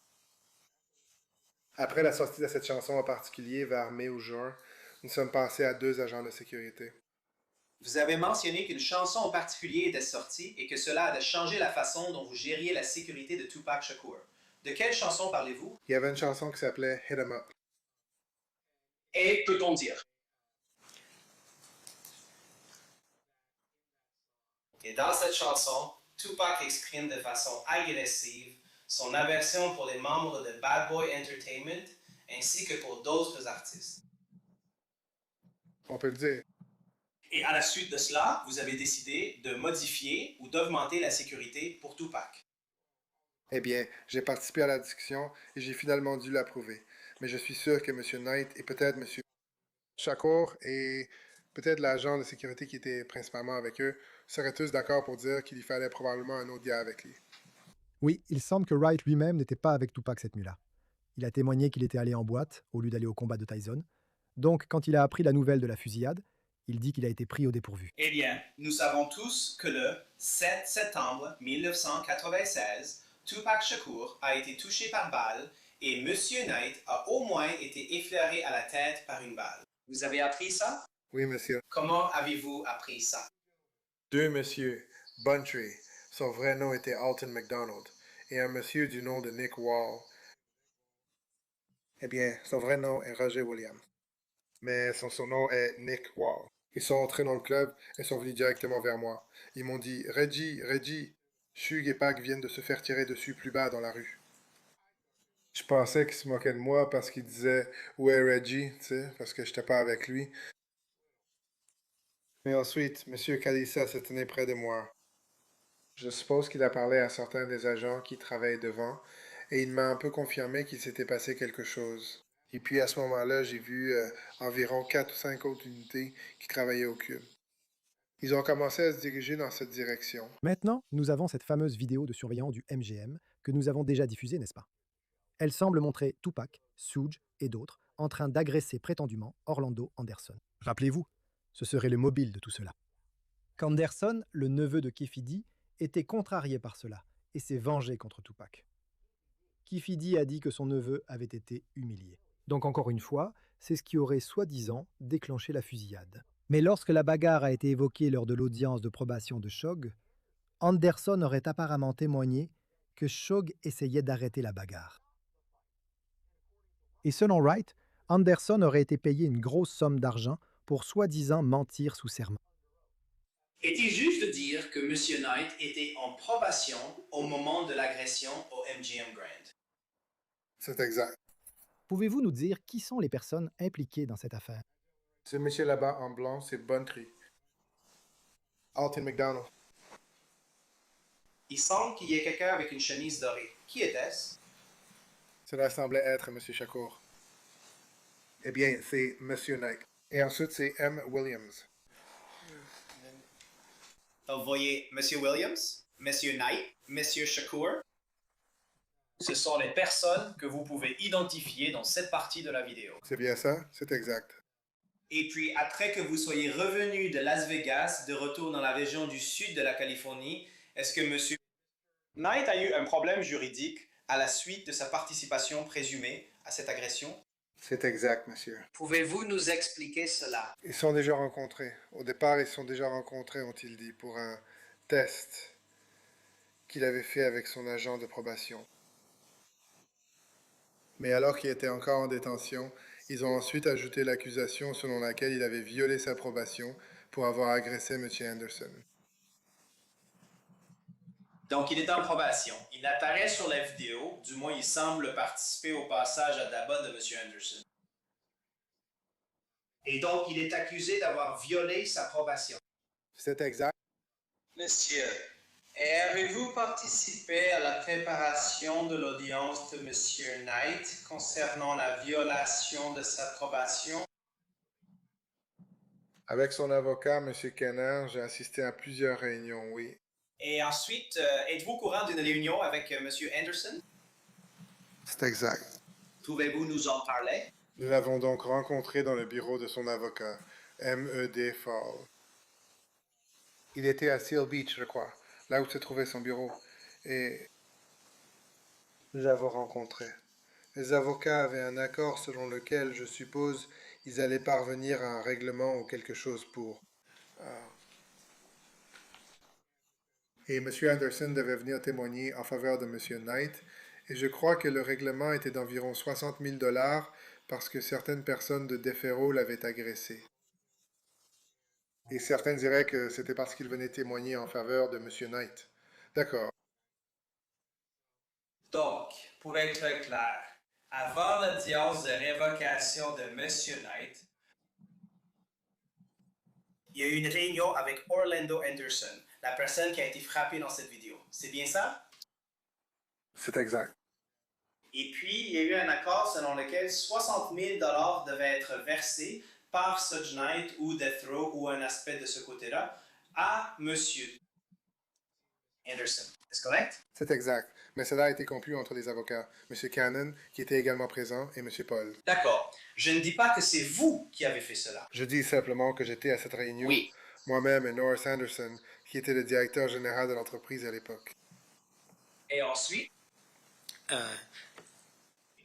Après la sortie de cette chanson en particulier, vers mai ou juin, nous sommes passés à 2 agents de sécurité. Vous avez mentionné qu'une chanson en particulier était sortie et que cela a changé la façon dont vous gériez la sécurité de Tupac Shakur. De quelle chanson parlez-vous? Il y avait une chanson qui s'appelait Hit 'em Up. Et peut-on dire? Et dans cette chanson, Tupac exprime de façon agressive son aversion pour les membres de Bad Boy Entertainment ainsi que pour d'autres artistes. On peut le dire. Et à la suite de cela, vous avez décidé de modifier ou d'augmenter la sécurité pour Tupac. Eh bien, j'ai participé à la discussion et j'ai finalement dû l'approuver. Mais je suis sûr que M. Knight et peut-être M. Shakur et peut-être l'agent de sécurité qui était principalement avec eux seraient tous d'accord pour dire qu'il y fallait probablement un autre gars avec lui. Oui, il semble que Wright lui-même n'était pas avec Tupac cette nuit-là. Il a témoigné qu'il était allé en boîte au lieu d'aller au combat de Tyson. Donc, quand il a appris la nouvelle de la fusillade, il dit qu'il a été pris au dépourvu. Eh bien, nous savons tous que le 7 septembre 1996, Tupac Shakur a été touché par balle et M. Knight a au moins été effleuré à la tête par une balle. Vous avez appris ça? Oui, monsieur. Comment avez-vous appris ça? 2 monsieur, Buntrey, son vrai nom était Alton McDonald, et un monsieur du nom de Nick Wall. Eh bien, son vrai nom est Roger Williams, mais son surnom est Nick Wall. Ils sont entrés dans le club et sont venus directement vers moi. Ils m'ont dit « Reggie, Shug et Pac viennent de se faire tirer dessus plus bas dans la rue. » Je pensais qu'ils se moquaient de moi parce qu'ils disaient « Où est Reggie? » tu sais, parce que j'étais pas avec lui. Mais ensuite, M. Kalissa s'est tenu près de moi. Je suppose qu'il a parlé à certains des agents qui travaillaient devant, et il m'a un peu confirmé qu'il s'était passé quelque chose. Et puis à ce moment-là, j'ai vu environ 4 ou 5 autres unités qui travaillaient au cube. Ils ont commencé à se diriger dans cette direction. Maintenant, nous avons cette fameuse vidéo de surveillance du MGM que nous avons déjà diffusée, n'est-ce pas? Elle semble montrer Tupac, Suge et d'autres en train d'agresser prétendument Orlando Anderson. Rappelez-vous, ce serait le mobile de tout cela. Qu'Anderson, le neveu de Keffi D, était contrarié par cela et s'est vengé contre Tupac. Keffi D a dit que son neveu avait été humilié. Donc encore une fois, c'est ce qui aurait soi-disant déclenché la fusillade. Mais lorsque la bagarre a été évoquée lors de l'audience de probation de Shug, Anderson aurait apparemment témoigné que Shug essayait d'arrêter la bagarre. Et selon Wright, Anderson aurait été payé une grosse somme d'argent pour soi-disant mentir sous serment. Est-il juste de dire que M. Knight était en probation au moment de l'agression au MGM Grand? C'est exact. Pouvez-vous nous dire qui sont les personnes impliquées dans cette affaire? Ce monsieur là-bas en blanc, c'est Buntrey. Alton McDonald. Il semble qu'il y ait quelqu'un avec une chemise dorée. Qui était-ce? Cela semblait être M. Shakur. Eh bien, c'est M. Knight. Et ensuite, c'est M. Williams. Vous voyez M. Williams, M. Knight, M. Shakur. Ce sont les personnes que vous pouvez identifier dans cette partie de la vidéo. C'est bien ça? C'est exact. Et puis, après que vous soyez revenu de Las Vegas, de retour dans la région du sud de la Californie, est-ce que M. Knight a eu un problème juridique à la suite de sa participation présumée à cette agression? C'est exact, monsieur. Pouvez-vous nous expliquer cela? Ils sont déjà rencontrés. Au départ, ils sont déjà rencontrés, ont-ils dit, pour un test qu'il avait fait avec son agent de probation. Mais alors qu'il était encore en détention, ils ont ensuite ajouté l'accusation selon laquelle il avait violé sa probation pour avoir agressé M. Anderson. Donc, il est en probation. Il apparaît sur la vidéo, du moins il semble participer au passage à Daba de M. Anderson. Et donc, il est accusé d'avoir violé sa probation. C'est exact. Monsieur, et avez-vous participé à la préparation de l'audience de M. Knight concernant la violation de sa probation? Avec son avocat, M. Kenner, j'ai assisté à plusieurs réunions, oui. Et ensuite, êtes-vous au courant d'une réunion avec M. Anderson? C'est exact. Pouvez-vous nous en parler? Nous l'avons donc rencontré dans le bureau de son avocat, M.E.D. Fall. Il était à Seal Beach, je crois, là où se trouvait son bureau, et nous l'avons rencontré. Les avocats avaient un accord selon lequel, je suppose, ils allaient parvenir à un règlement ou quelque chose pour... Et M. Anderson devait venir témoigner en faveur de M. Knight, et je crois que le règlement était d'environ 60 000 $ parce que certaines personnes de Deferro l'avaient agressé. Et certains diraient que c'était parce qu'il venait témoigner en faveur de M. Knight. D'accord. Donc, pour être clair, avant l'audience de révocation de M. Knight, il y a eu une réunion avec Orlando Anderson, la personne qui a été frappée dans cette vidéo. C'est bien ça? C'est exact. Et puis, il y a eu un accord selon lequel 60 000 $ devaient être versés par Suge Knight ou Death Row ou un aspect de ce côté-là à M. Anderson. Est-ce correct? C'est exact. Mais cela a été conclu entre les avocats, M. Cannon, qui était également présent, et M. Paul. D'accord. Je ne dis pas que c'est vous qui avez fait cela. Je dis simplement que j'étais à cette réunion, Oui. moi-même et Norris Anderson, qui était le directeur général de l'entreprise à l'époque. Et ensuite,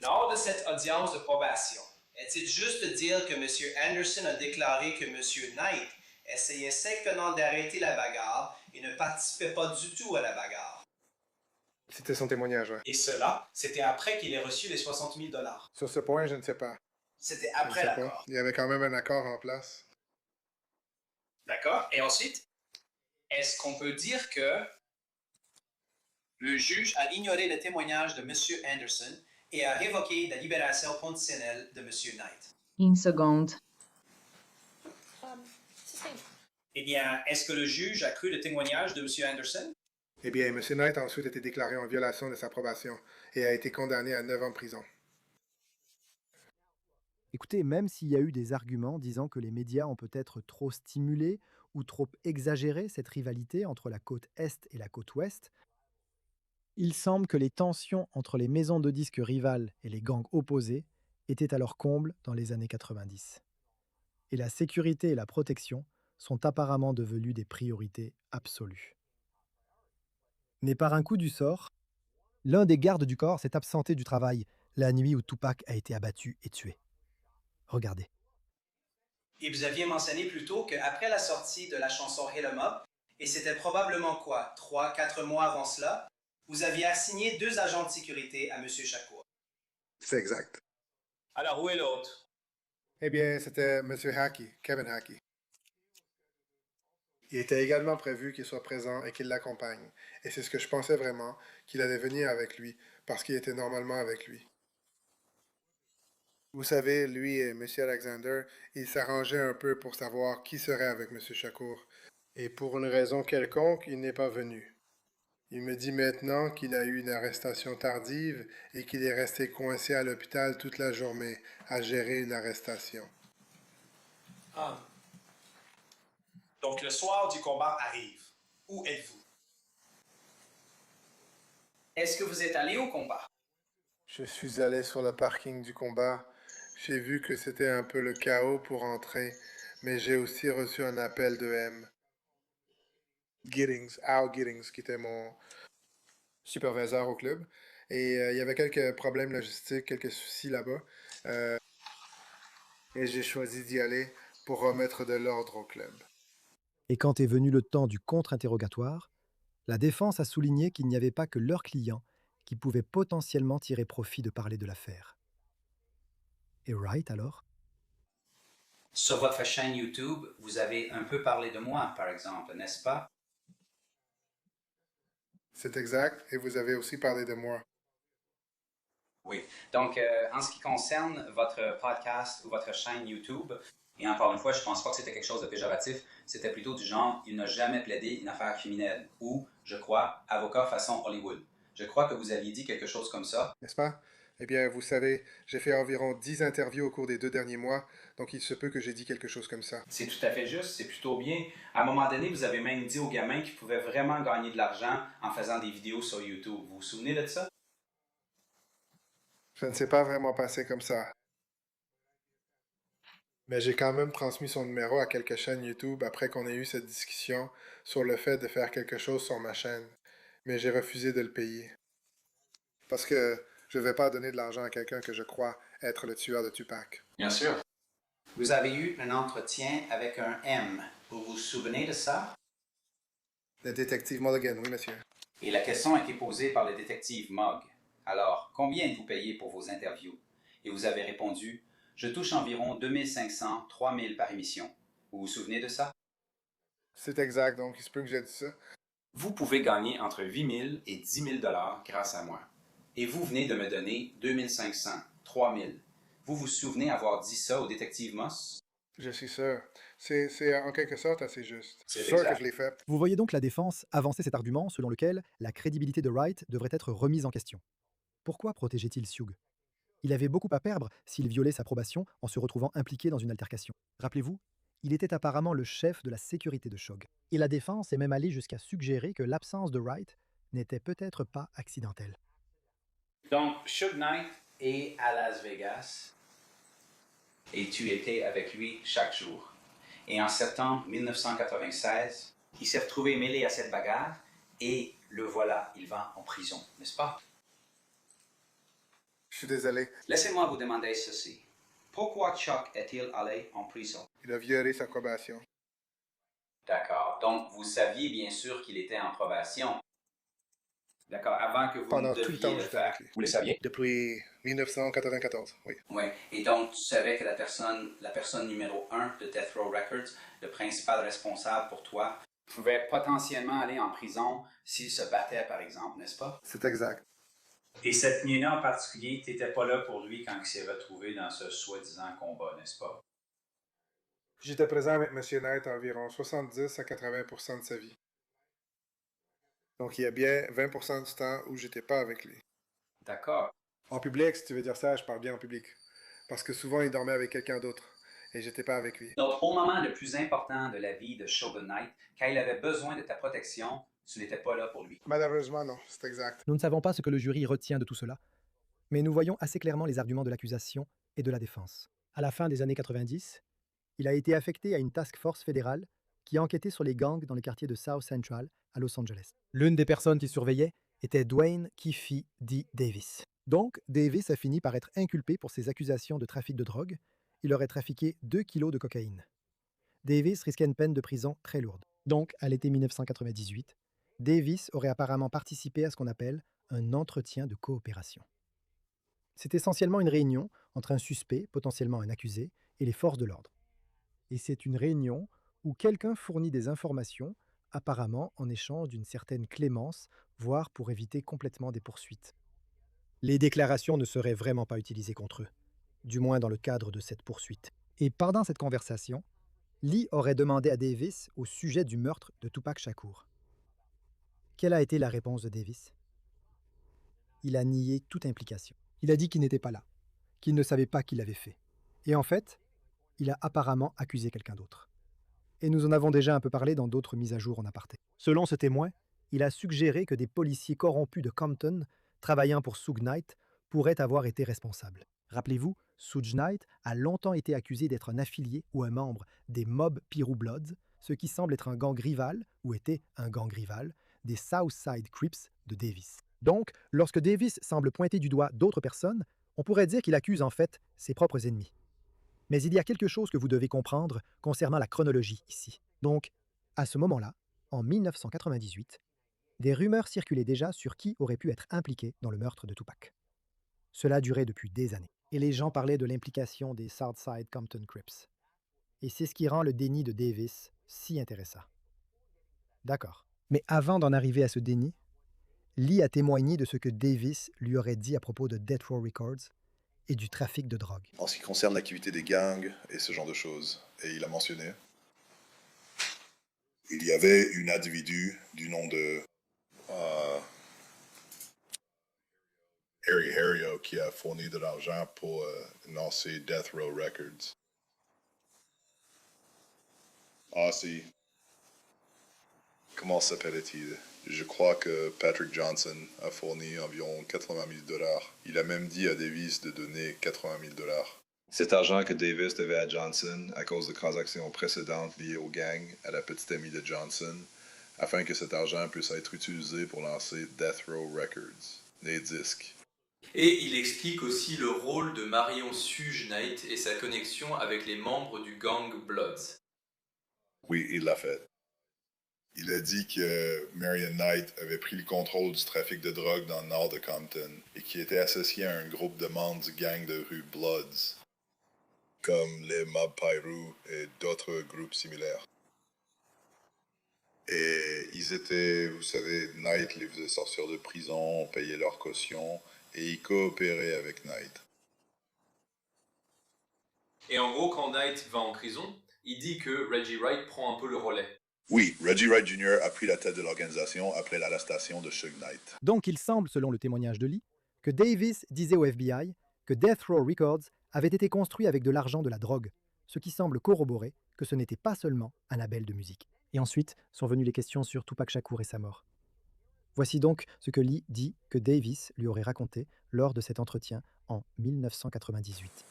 lors de cette audience de probation, est-il juste de dire que M. Anderson a déclaré que M. Knight essayait sectement d'arrêter la bagarre et ne participait pas du tout à la bagarre? C'était son témoignage, ouais. Et cela, c'était après qu'il ait reçu les 60 000 $. Sur ce point, je ne sais pas. C'était Je ne après sais l'accord. pas. Il y avait quand même un accord en place. D'accord. Et ensuite, est-ce qu'on peut dire que le juge a ignoré le témoignage de M. Anderson et a révoqué la libération conditionnelle de M. Knight? Une seconde. Eh bien, est-ce que le juge a cru le témoignage de M. Anderson? Eh bien, M. Knight a ensuite été déclaré en violation de sa probation et a été condamné à 9 ans de prison. Écoutez, même s'il y a eu des arguments disant que les médias ont peut-être trop stimulé ou trop exagéré cette rivalité entre la côte Est et la côte Ouest, il semble que les tensions entre les maisons de disques rivales et les gangs opposés étaient à leur comble dans les années 90. Et la sécurité et la protection sont apparemment devenues des priorités absolues. Mais par un coup du sort, l'un des gardes du corps s'est absenté du travail la nuit où Tupac a été abattu et tué. Regardez. Et vous aviez mentionné plus tôt qu'après la sortie de la chanson Hit 'em Up, et c'était probablement quoi, 3-4 mois avant cela, vous aviez assigné 2 agents de sécurité à M. Shakur. C'est exact. Alors, où est l'autre? Eh bien, c'était M. Hackey, Kevin Hackey. Il était également prévu qu'il soit présent et qu'il l'accompagne. Et c'est ce que je pensais vraiment, qu'il allait venir avec lui, parce qu'il était normalement avec lui. Vous savez, lui et M. Alexander, ils s'arrangeaient un peu pour savoir qui serait avec M. Shakur. Et pour une raison quelconque, il n'est pas venu. Il me dit maintenant qu'il a eu une arrestation tardive et qu'il est resté coincé à l'hôpital toute la journée à gérer une arrestation. Ah. Donc, le soir du combat arrive. Où êtes-vous? Est-ce que vous êtes allé au combat? Je suis allé sur le parking du combat. J'ai vu que c'était un peu le chaos pour entrer, mais j'ai aussi reçu un appel de M. Giddings, Al Giddings, qui était mon superviseur au club. Et il y avait quelques problèmes logistiques, quelques soucis là-bas. Et j'ai choisi d'y aller pour remettre de l'ordre au club. Et quand est venu le temps du contre-interrogatoire, la défense a souligné qu'il n'y avait pas que leurs clients qui pouvaient potentiellement tirer profit de parler de l'affaire. Et Wright alors? Sur votre chaîne YouTube, vous avez un peu parlé de moi, par exemple, n'est-ce pas? C'est exact, et vous avez aussi parlé de moi. Oui. Donc, en ce qui concerne votre podcast ou votre chaîne YouTube, et encore une fois, je ne pense pas que c'était quelque chose de péjoratif, c'était plutôt du genre « il n'a jamais plaidé une affaire criminelle » ou « je crois, avocat façon Hollywood ». Je crois que vous aviez dit quelque chose comme ça. N'est-ce pas? Eh bien, vous savez, j'ai fait environ 10 interviews au cours des 2 derniers mois, donc il se peut que j'ai dit quelque chose comme ça. C'est tout à fait juste, c'est plutôt bien. À un moment donné, vous avez même dit aux gamins qu'ils pouvaient vraiment gagner de l'argent en faisant des vidéos sur YouTube. Vous vous souvenez de ça? Ça ne s'est pas vraiment passé comme ça. Mais j'ai quand même transmis son numéro à quelques chaînes YouTube après qu'on ait eu cette discussion sur le fait de faire quelque chose sur ma chaîne. Mais j'ai refusé de le payer. Parce que je ne vais pas donner de l'argent à quelqu'un que je crois être le tueur de Tupac. Bien sûr. Vous avez eu un entretien avec un M. Vous vous souvenez de ça? Le détective Mulligan, oui, monsieur. Et la question a été posée par le détective Mogg. Alors, combien êtes-vous payé pour vos interviews? Et vous avez répondu, je touche environ 2500, 3000 par émission. Vous vous souvenez de ça? C'est exact, donc il se peut que j'ai dit ça. Vous pouvez gagner entre 8 000 et 10 000 grâce à moi. Et vous venez de me donner 2500, 3000. Vous vous souvenez avoir dit ça au détective Moss? Je suis sûr. C'est en quelque sorte assez juste. C'est sûr exact. que je l'ai fait. Vous voyez donc la défense avancer cet argument selon lequel la crédibilité de Wright devrait être remise en question. Pourquoi protégeait-il Sugh? Il avait beaucoup à perdre s'il violait sa probation en se retrouvant impliqué dans une altercation. Rappelez-vous, il était apparemment le chef de la sécurité de Shog. Et la défense est même allée jusqu'à suggérer que l'absence de Wright n'était peut-être pas accidentelle. Donc, Suge Knight est à Las Vegas et tu étais avec lui chaque jour. Et en septembre 1996, il s'est retrouvé mêlé à cette bagarre et le voilà, il va en prison, n'est-ce pas? Je suis désolé. Laissez-moi vous demander ceci. Pourquoi Chuck est-il allé en prison? Il a violé sa probation. D'accord. Donc, vous saviez bien sûr qu'il était en probation. D'accord. Avant que vous Pendant ne tout le deviez temps le que j'étais faire. avec lui. Vous le saviez? Depuis 1994, oui. Oui. Et donc, tu savais que la personne numéro 1 de Death Row Records, le principal responsable pour toi, pouvait potentiellement aller en prison s'il se battait, par exemple, n'est-ce pas? C'est exact. Et cette nuit-là en particulier, tu n'étais pas là pour lui quand il s'est retrouvé dans ce soi-disant combat, n'est-ce pas? J'étais présent avec M. Knight environ 70 à 80% de sa vie. Donc il y a bien 20% du temps où j'étais pas avec lui. D'accord. En public, si tu veux dire ça, je parle bien en public. Parce que souvent, il dormait avec quelqu'un d'autre. Et j'étais pas avec lui. Donc, au moment le plus important de la vie de Shogun Knight, quand il avait besoin de ta protection, tu n'étais pas là pour lui. Malheureusement, non. C'est exact. Nous ne savons pas ce que le jury retient de tout cela, mais nous voyons assez clairement les arguments de l'accusation et de la défense. À la fin des années 90, il a été affecté à une task force fédérale qui enquêtait sur les gangs dans le quartier de South Central à Los Angeles. L'une des personnes qui surveillait était Dwayne Keefe D. Davis. Donc, Davis a fini par être inculpé pour ses accusations de trafic de drogue. Il aurait trafiqué 2 kilos de cocaïne. Davis risquait une peine de prison très lourde. Donc, à l'été 1998, Davis aurait apparemment participé à ce qu'on appelle un entretien de coopération. C'est essentiellement une réunion entre un suspect, potentiellement un accusé, et les forces de l'ordre. Et c'est une réunion où quelqu'un fournit des informations, apparemment en échange d'une certaine clémence, voire pour éviter complètement des poursuites. Les déclarations ne seraient vraiment pas utilisées contre eux, du moins dans le cadre de cette poursuite. Et pendant cette conversation, Lee aurait demandé à Davis au sujet du meurtre de Tupac Shakur. Quelle a été la réponse de Davis? Il a nié toute implication. Il a dit qu'il n'était pas là, qu'il ne savait pas qui l'avait fait. Et en fait, il a apparemment accusé quelqu'un d'autre. Et nous en avons déjà un peu parlé dans d'autres mises à jour en aparté. Selon ce témoin, il a suggéré que des policiers corrompus de Compton, travaillant pour Suge Knight, pourraient avoir été responsables. Rappelez-vous, Suge Knight a longtemps été accusé d'être un affilié ou un membre des Mob Piru Bloods, ce qui semble être un gang rival, ou était un gang rival, des Southside Crips de Davis. Donc, lorsque Davis semble pointer du doigt d'autres personnes, on pourrait dire qu'il accuse en fait ses propres ennemis. Mais il y a quelque chose que vous devez comprendre concernant la chronologie ici. Donc, à ce moment-là, en 1998, des rumeurs circulaient déjà sur qui aurait pu être impliqué dans le meurtre de Tupac. Cela durait depuis des années, et les gens parlaient de l'implication des Southside Compton Crips. Et c'est ce qui rend le déni de Davis si intéressant. D'accord. Mais avant d'en arriver à ce déni, Lee a témoigné de ce que Davis lui aurait dit à propos de Death Row Records et du trafic de drogue. En ce qui concerne l'activité des gangs et ce genre de choses, et il a mentionné, il y avait une individu du nom de Harry Harrio qui a fourni de l'argent pour lancer Death Row Records. Ah si. Comment s'appelait-il? Je crois que Patrick Johnson a fourni environ 80 000 $. Il a même dit à Davis de donner 80 000 $. Cet argent que Davis devait à Johnson à cause de transactions précédentes liées aux gangs à la petite amie de Johnson, afin que cet argent puisse être utilisé pour lancer Death Row Records, les disques. Et il explique aussi le rôle de Marion Suge Knight et sa connexion avec les membres du gang Bloods. Oui, il l'a fait. Il a dit que Marion Knight avait pris le contrôle du trafic de drogue dans le nord de Compton et qu'il était associé à un groupe de membres du gang de rue Bloods, comme les Mob Piru et d'autres groupes similaires. Et ils étaient, vous savez, Knight les faisait sortir de prison, payait leur caution et ils coopéraient avec Knight. Et en gros, quand Knight va en prison, il dit que Reggie Wright prend un peu le relais. Oui, Reggie Wright Jr. a pris la tête de l'organisation après l'arrestation de Suge Knight. Donc il semble, selon le témoignage de Lee, que Davis disait au FBI que Death Row Records avait été construit avec de l'argent de la drogue, ce qui semble corroborer que ce n'était pas seulement un label de musique. Et ensuite sont venues les questions sur Tupac Shakur et sa mort. Voici donc ce que Lee dit que Davis lui aurait raconté lors de cet entretien en 1998.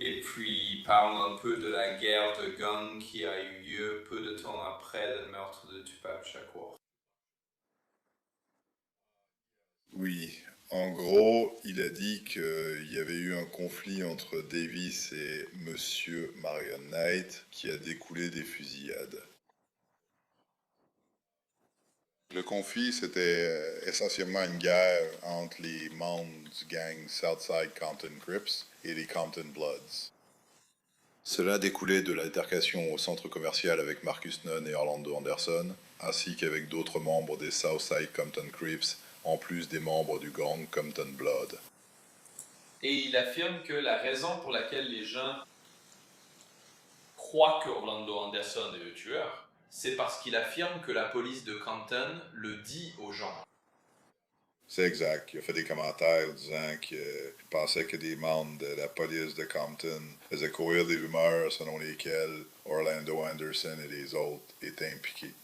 Et puis, il parle un peu de la guerre de gang qui a eu lieu peu de temps après le meurtre de Tupac Shakur. Oui, en gros, il a dit qu'il y avait eu un conflit entre Davis et Monsieur Marion Knight qui a découlé des fusillades. Le conflit, c'était essentiellement une guerre entre les membres du gang Southside Compton Crips et les Compton Bloods. Cela découlait de l'altercation au centre commercial avec Marcus Nunn et Orlando Anderson, ainsi qu'avec d'autres membres des Southside Compton Crips, en plus des membres du gang Compton Blood. Et il affirme que la raison pour laquelle les gens croient que Orlando Anderson est le tueur, c'est parce qu'il affirme que la police de Compton le dit aux gens. C'est exact. Il a fait des commentaires disant qu'il pensait que des membres de la police de Compton faisaient courir des rumeurs selon lesquelles Orlando Anderson et les autres étaient impliqués.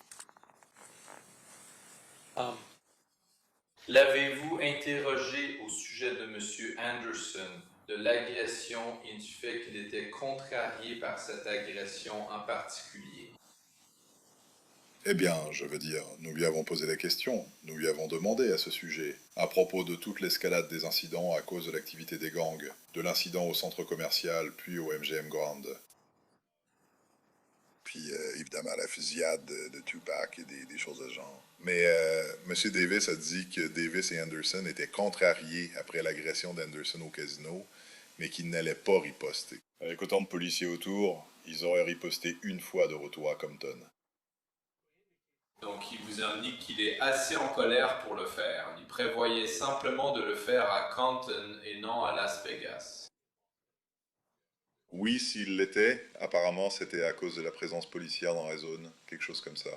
L'avez-vous interrogé au sujet de M. Anderson, de l'agression et du fait qu'il était contrarié par cette agression en particulier? Eh bien, je veux dire, nous lui avons posé la question, nous lui avons demandé à ce sujet, à propos de toute l'escalade des incidents à cause de l'activité des gangs, de l'incident au centre commercial, puis au MGM Grand. Puis, évidemment, la fusillade de Tupac et des choses de ce genre. Mais M. Davis a dit que Davis et Anderson étaient contrariés après l'agression d'Anderson au casino, mais qu'ils n'allaient pas riposter. Avec autant de policiers autour, ils auraient riposté une fois de retour à Compton. Donc il vous indique qu'il est assez en colère pour le faire. Il prévoyait simplement de le faire à Compton et non à Las Vegas. Oui, s'il l'était, apparemment c'était à cause de la présence policière dans la zone, quelque chose comme ça.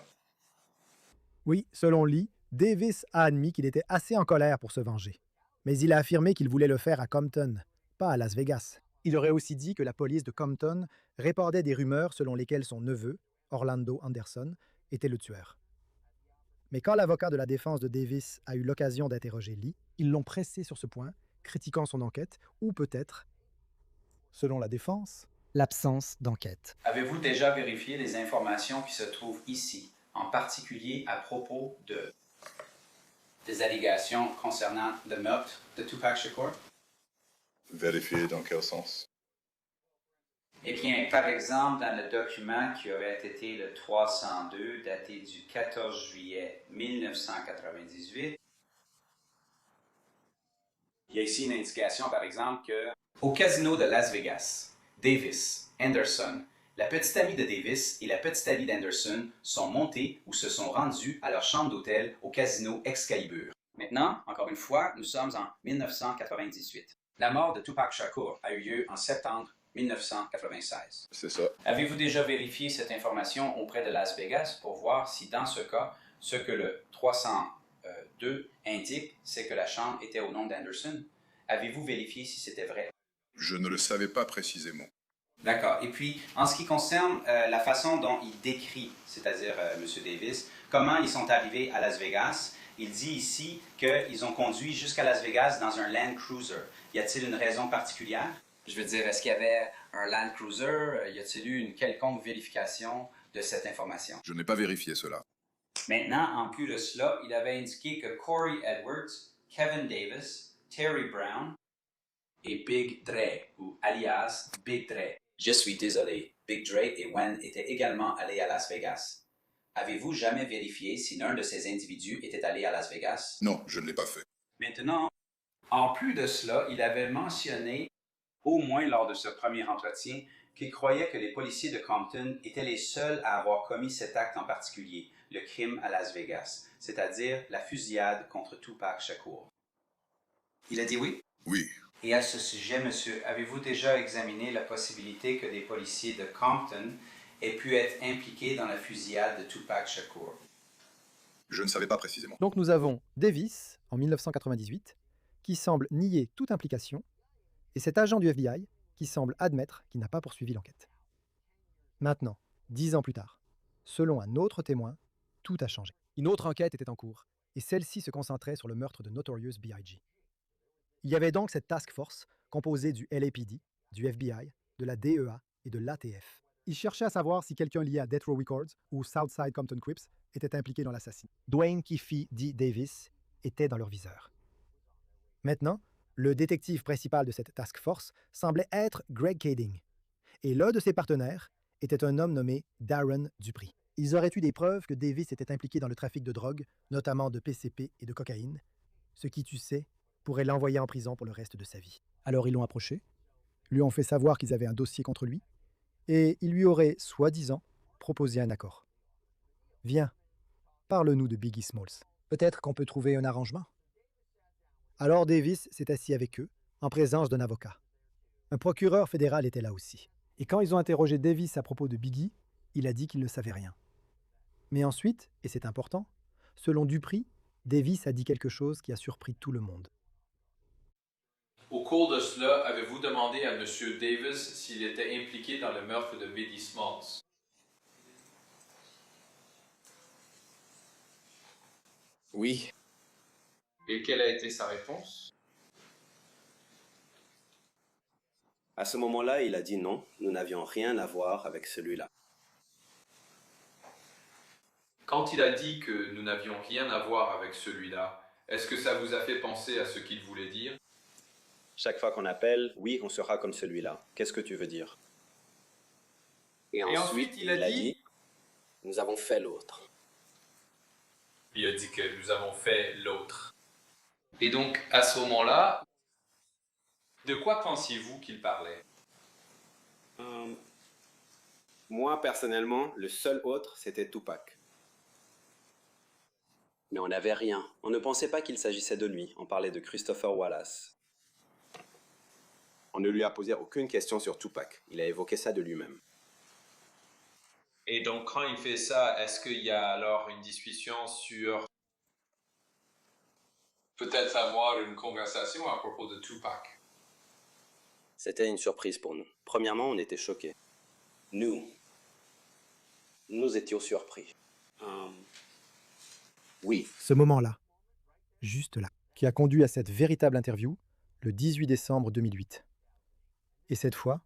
Oui, selon Lee, Davis a admis qu'il était assez en colère pour se venger. Mais il a affirmé qu'il voulait le faire à Compton, pas à Las Vegas. Il aurait aussi dit que la police de Compton répandait des rumeurs selon lesquelles son neveu, Orlando Anderson, était le tueur. Mais quand l'avocat de la défense de Davis a eu l'occasion d'interroger Lee, ils l'ont pressé sur ce point, critiquant son enquête, ou peut-être, selon la défense, l'absence d'enquête. Avez-vous déjà vérifié les informations qui se trouvent ici, en particulier à propos des allégations concernant le meurtre de Tupac Shakur? Vérifier dans quel sens? Eh bien, par exemple, dans le document qui aurait été le 302, daté du 14 juillet 1998, il y a ici une indication, par exemple, que au casino de Las Vegas, Davis, Anderson La petite amie de Davis et la petite amie d'Anderson sont montées ou se sont rendues à leur chambre d'hôtel au casino Excalibur. Maintenant, encore une fois, nous sommes en 1998. La mort de Tupac Shakur a eu lieu en septembre 1996. C'est ça. Avez-vous déjà vérifié cette information auprès de Las Vegas pour voir si dans ce cas, ce que le 302 indique, c'est que la chambre était au nom d'Anderson? Avez-vous vérifié si c'était vrai? Je ne le savais pas précisément. D'accord. Et puis, en ce qui concerne la façon dont il décrit, c'est-à-dire M. Davis, comment ils sont arrivés à Las Vegas, il dit ici qu'ils ont conduit jusqu'à Las Vegas dans un Land Cruiser. Y a-t-il une raison particulière? Je veux dire, est-ce qu'il y avait un Land Cruiser? Y a-t-il eu une quelconque vérification de cette information? Je n'ai pas vérifié cela. Maintenant, en plus de cela, il avait indiqué que Corey Edwards, Kevin Davis, Terry Brown et Big Dre, ou alias Big Dre. Je suis désolé, Big Dre et Wen étaient également allés à Las Vegas. Avez-vous jamais vérifié si l'un de ces individus était allé à Las Vegas? Non, je ne l'ai pas fait. Maintenant, en plus de cela, il avait mentionné, au moins lors de ce premier entretien, qu'il croyait que les policiers de Compton étaient les seuls à avoir commis cet acte en particulier, le crime à Las Vegas, c'est-à-dire la fusillade contre Tupac Shakur. Il a dit oui? Oui. Et à ce sujet, monsieur, avez-vous déjà examiné la possibilité que des policiers de Compton aient pu être impliqués dans la fusillade de Tupac Shakur? Je ne savais pas précisément. Donc nous avons Davis, en 1998, qui semble nier toute implication, et cet agent du FBI qui semble admettre qu'il n'a pas poursuivi l'enquête. Maintenant, 10 ans plus tard, selon un autre témoin, tout a changé. Une autre enquête était en cours, et celle-ci se concentrait sur le meurtre de Notorious B.I.G. Il y avait donc cette task force composée du LAPD, du FBI, de la DEA et de l'ATF. Ils cherchaient à savoir si quelqu'un lié à Death Row Records ou Southside Compton Crips était impliqué dans l'assassinat. Dwayne Keefe D. Davis était dans leur viseur. Maintenant, le détective principal de cette task force semblait être Greg Kading, et l'un de ses partenaires était un homme nommé Darren Dupree. Ils auraient eu des preuves que Davis était impliqué dans le trafic de drogue, notamment de PCP et de cocaïne, ce qui, tu sais, pourrait l'envoyer en prison pour le reste de sa vie. Alors ils l'ont approché, lui ont fait savoir qu'ils avaient un dossier contre lui, et ils lui auraient, soi-disant, proposé un accord. Viens, parle-nous de Biggie Smalls. Peut-être qu'on peut trouver un arrangement. Alors Davis s'est assis avec eux, en présence d'un avocat. Un procureur fédéral était là aussi. Et quand ils ont interrogé Davis à propos de Biggie, il a dit qu'il ne savait rien. Mais ensuite, et c'est important, selon Dupree, Davis a dit quelque chose qui a surpris tout le monde. Au cours de cela, avez-vous demandé à M. Davis s'il était impliqué dans le meurtre de Biggie Smalls? Oui. Et quelle a été sa réponse? À ce moment-là, il a dit non, nous n'avions rien à voir avec celui-là. Quand il a dit que nous n'avions rien à voir avec celui-là, est-ce que ça vous a fait penser à ce qu'il voulait dire? Chaque fois qu'on appelle, oui, on sera comme celui-là. Qu'est-ce que tu veux dire? Et ensuite, il a dit, nous avons fait l'autre. Il a dit que nous avons fait l'autre. Et donc, à ce moment-là, de quoi pensiez-vous qu'il parlait? Moi, personnellement, le seul autre, c'était Tupac. Mais on n'avait rien. On ne pensait pas qu'il s'agissait de lui. On parlait de Christopher Wallace. On ne lui a posé aucune question sur Tupac. Il a évoqué ça de lui-même. Et donc, quand il fait ça, est-ce qu'il y a alors une discussion sur peut-être avoir une conversation à propos de Tupac? C'était une surprise pour nous. Premièrement, on était choqués. Nous étions surpris. Oui. Ce moment-là, juste là, qui a conduit à cette véritable interview le 18 décembre 2008. Et cette fois,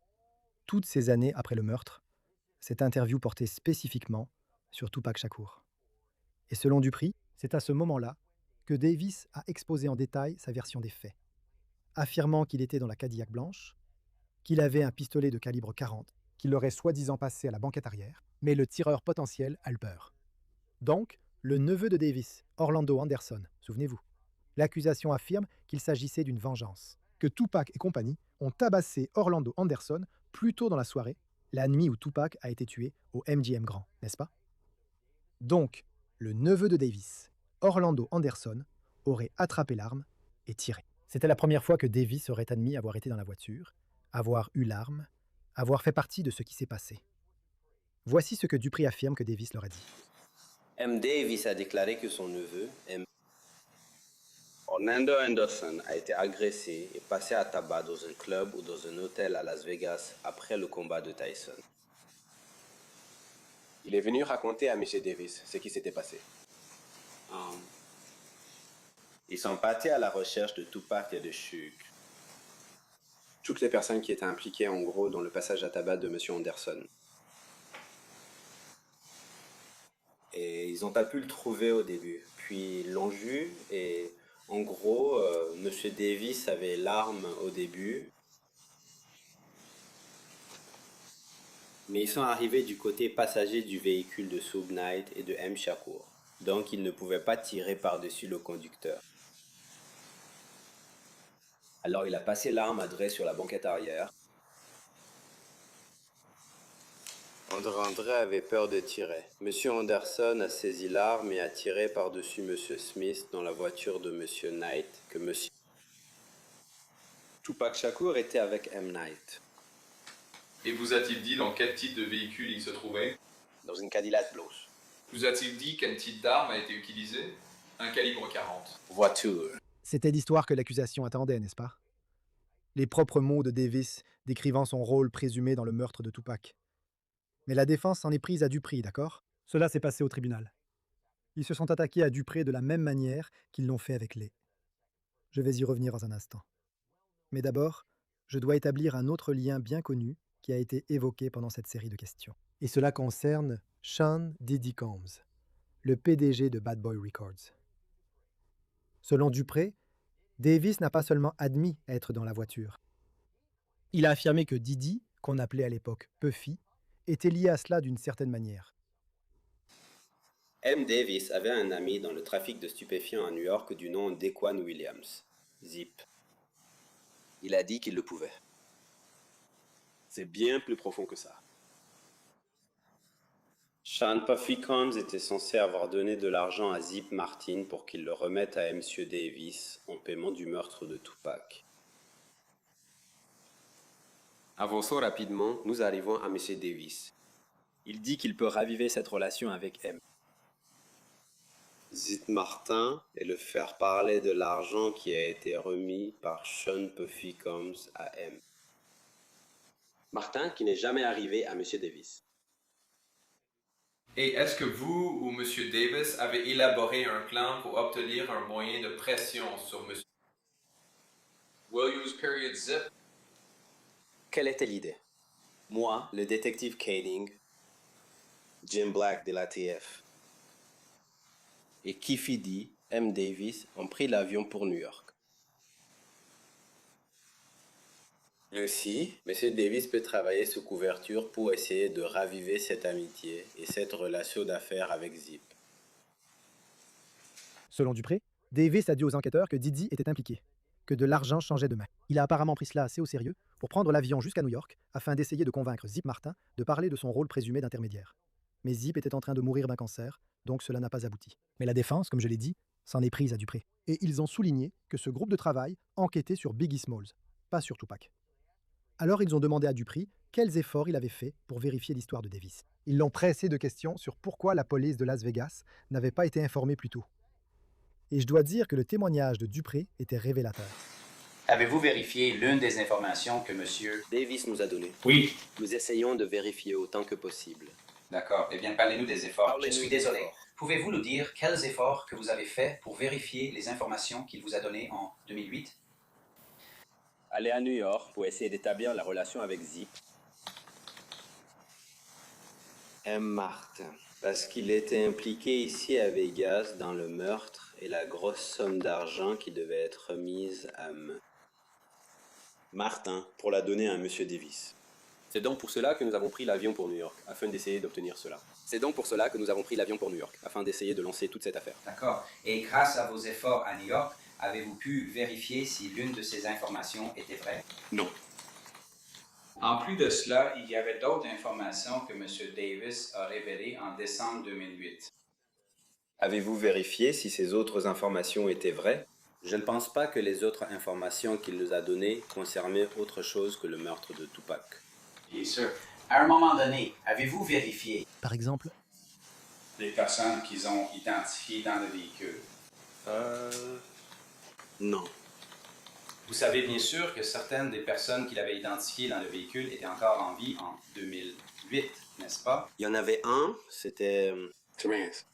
toutes ces années après le meurtre, cette interview portait spécifiquement sur Tupac Shakur. Et selon Dupree, c'est à ce moment-là que Davis a exposé en détail sa version des faits, affirmant qu'il était dans la Cadillac blanche, qu'il avait un pistolet de calibre 40, qu'il l'aurait soi-disant passé à la banquette arrière, mais le tireur potentiel a eu peur. Donc, le neveu de Davis, Orlando Anderson, souvenez-vous, l'accusation affirme qu'il s'agissait d'une vengeance, que Tupac et compagnie ont tabassé Orlando Anderson plus tôt dans la soirée la nuit où Tupac a été tué au MGM Grand, n'est-ce pas? Donc, le neveu de Davis, Orlando Anderson, aurait attrapé l'arme et tiré. C'était la première fois que Davis aurait admis avoir été dans la voiture, avoir eu l'arme, avoir fait partie de ce qui s'est passé. Voici ce que Dupree affirme que Davis leur a dit. M. Davis a déclaré que son neveu, Orlando Anderson, a été agressé et passé à tabac dans un club ou dans un hôtel à Las Vegas après le combat de Tyson. Il est venu raconter à M. Davis ce qui s'était passé. Ils sont partis à la recherche de Tupac et de Suge. Toutes les personnes qui étaient impliquées en gros dans le passage à tabac de M. Anderson. Et ils n'ont pas pu le trouver au début. Puis ils l'ont vu et en gros, M. Davis avait l'arme au début. Mais ils sont arrivés du côté passager du véhicule de Suge Knight et de M. Shakur. Donc ils ne pouvaient pas tirer par-dessus le conducteur. Alors il a passé l'arme à Dre sur la banquette arrière. André avait peur de tirer. Monsieur Anderson a saisi l'arme et a tiré par-dessus Monsieur Smith dans la voiture de Monsieur Knight que Monsieur Tupac Shakur était avec M. Knight. Et vous a-t-il dit dans quel type de véhicule il se trouvait? Dans une Cadillac blanche. Vous a-t-il dit quel type d'arme a été utilisé? Un calibre 40. Voiture. C'était l'histoire que l'accusation attendait, n'est-ce pas? Les propres mots de Davis décrivant son rôle présumé dans le meurtre de Tupac. Mais la défense s'en est prise à Dupree, d'accord? Cela s'est passé au tribunal. Ils se sont attaqués à Dupree de la même manière qu'ils l'ont fait avec Lay. Je vais y revenir dans un instant. Mais d'abord, je dois établir un autre lien bien connu qui a été évoqué pendant cette série de questions. Et cela concerne Sean Diddy Combs, le PDG de Bad Boy Records. Selon Dupree, Davis n'a pas seulement admis être dans la voiture. Il a affirmé que Diddy, qu'on appelait à l'époque Puffy, était lié à cela d'une certaine manière. M. Davis avait un ami dans le trafic de stupéfiants à New York du nom d'Equan Williams, Zip. Il a dit qu'il le pouvait. C'est bien plus profond que ça. Sean Puffy Combs était censé avoir donné de l'argent à Zip Martin pour qu'il le remette à M. Davis en paiement du meurtre de Tupac. Avançons rapidement, nous arrivons à M. Davis. Il dit qu'il peut raviver cette relation avec M. Zip Martin et le faire parler de l'argent qui a été remis par Sean Puffy Combs à M. Martin qui n'est jamais arrivé à M. Davis. Et est-ce que vous ou M. Davis avez élaboré un plan pour obtenir un moyen de pression sur M. Williams period Zip? Quelle était l'idée? Moi, le détective Kading, Jim Black de l'ATF et Kiffy D, M. Davis ont pris l'avion pour New York. Ainsi, M. Davis peut travailler sous couverture pour essayer de raviver cette amitié et cette relation d'affaires avec Zip. Selon Dupree, Davis a dit aux enquêteurs que Diddy était impliqué, que de l'argent changeait de main. Il a apparemment pris cela assez au sérieux pour prendre l'avion jusqu'à New York afin d'essayer de convaincre Zip Martin de parler de son rôle présumé d'intermédiaire. Mais Zip était en train de mourir d'un cancer, donc cela n'a pas abouti. Mais la défense, comme je l'ai dit, s'en est prise à Dupree. Et ils ont souligné que ce groupe de travail enquêtait sur Biggie Smalls, pas sur Tupac. Alors ils ont demandé à Dupree quels efforts il avait fait pour vérifier l'histoire de Davis. Ils l'ont pressé de questions sur pourquoi la police de Las Vegas n'avait pas été informée plus tôt. Et je dois dire que le témoignage de Dupree était révélateur. Avez-vous vérifié l'une des informations que M. Davis nous a données? Oui. Nous essayons de vérifier autant que possible. D'accord. Eh bien, parlez-nous des efforts. Je suis désolé. Pouvez-vous nous dire quels efforts que vous avez faits pour vérifier les informations qu'il vous a données en 2008? Aller à New York pour essayer d'établir la relation avec Zip. M. Martin, parce qu'il était impliqué ici à Vegas dans le meurtre et la grosse somme d'argent qui devait être remise à M. Martin pour la donner à M. Davis. C'est donc pour cela que nous avons pris l'avion pour New York, afin d'essayer d'obtenir cela. C'est donc pour cela que nous avons pris l'avion pour New York, afin d'essayer de lancer toute cette affaire. D'accord. Et grâce à vos efforts à New York, avez-vous pu vérifier si l'une de ces informations était vraie? Non. En plus de cela, il y avait d'autres informations que M. Davis a révélées en décembre 2008. Avez-vous vérifié si ces autres informations étaient vraies? Je ne pense pas que les autres informations qu'il nous a données concernaient autre chose que le meurtre de Tupac. Bien sûr. À un moment donné, avez-vous vérifié Par exemple, les personnes qu'ils ont identifiées dans le véhicule? Non. Vous savez bien sûr que certaines des personnes qu'il avait identifiées dans le véhicule étaient encore en vie en 2008, n'est-ce pas? Il y en avait un, c'était Terrence.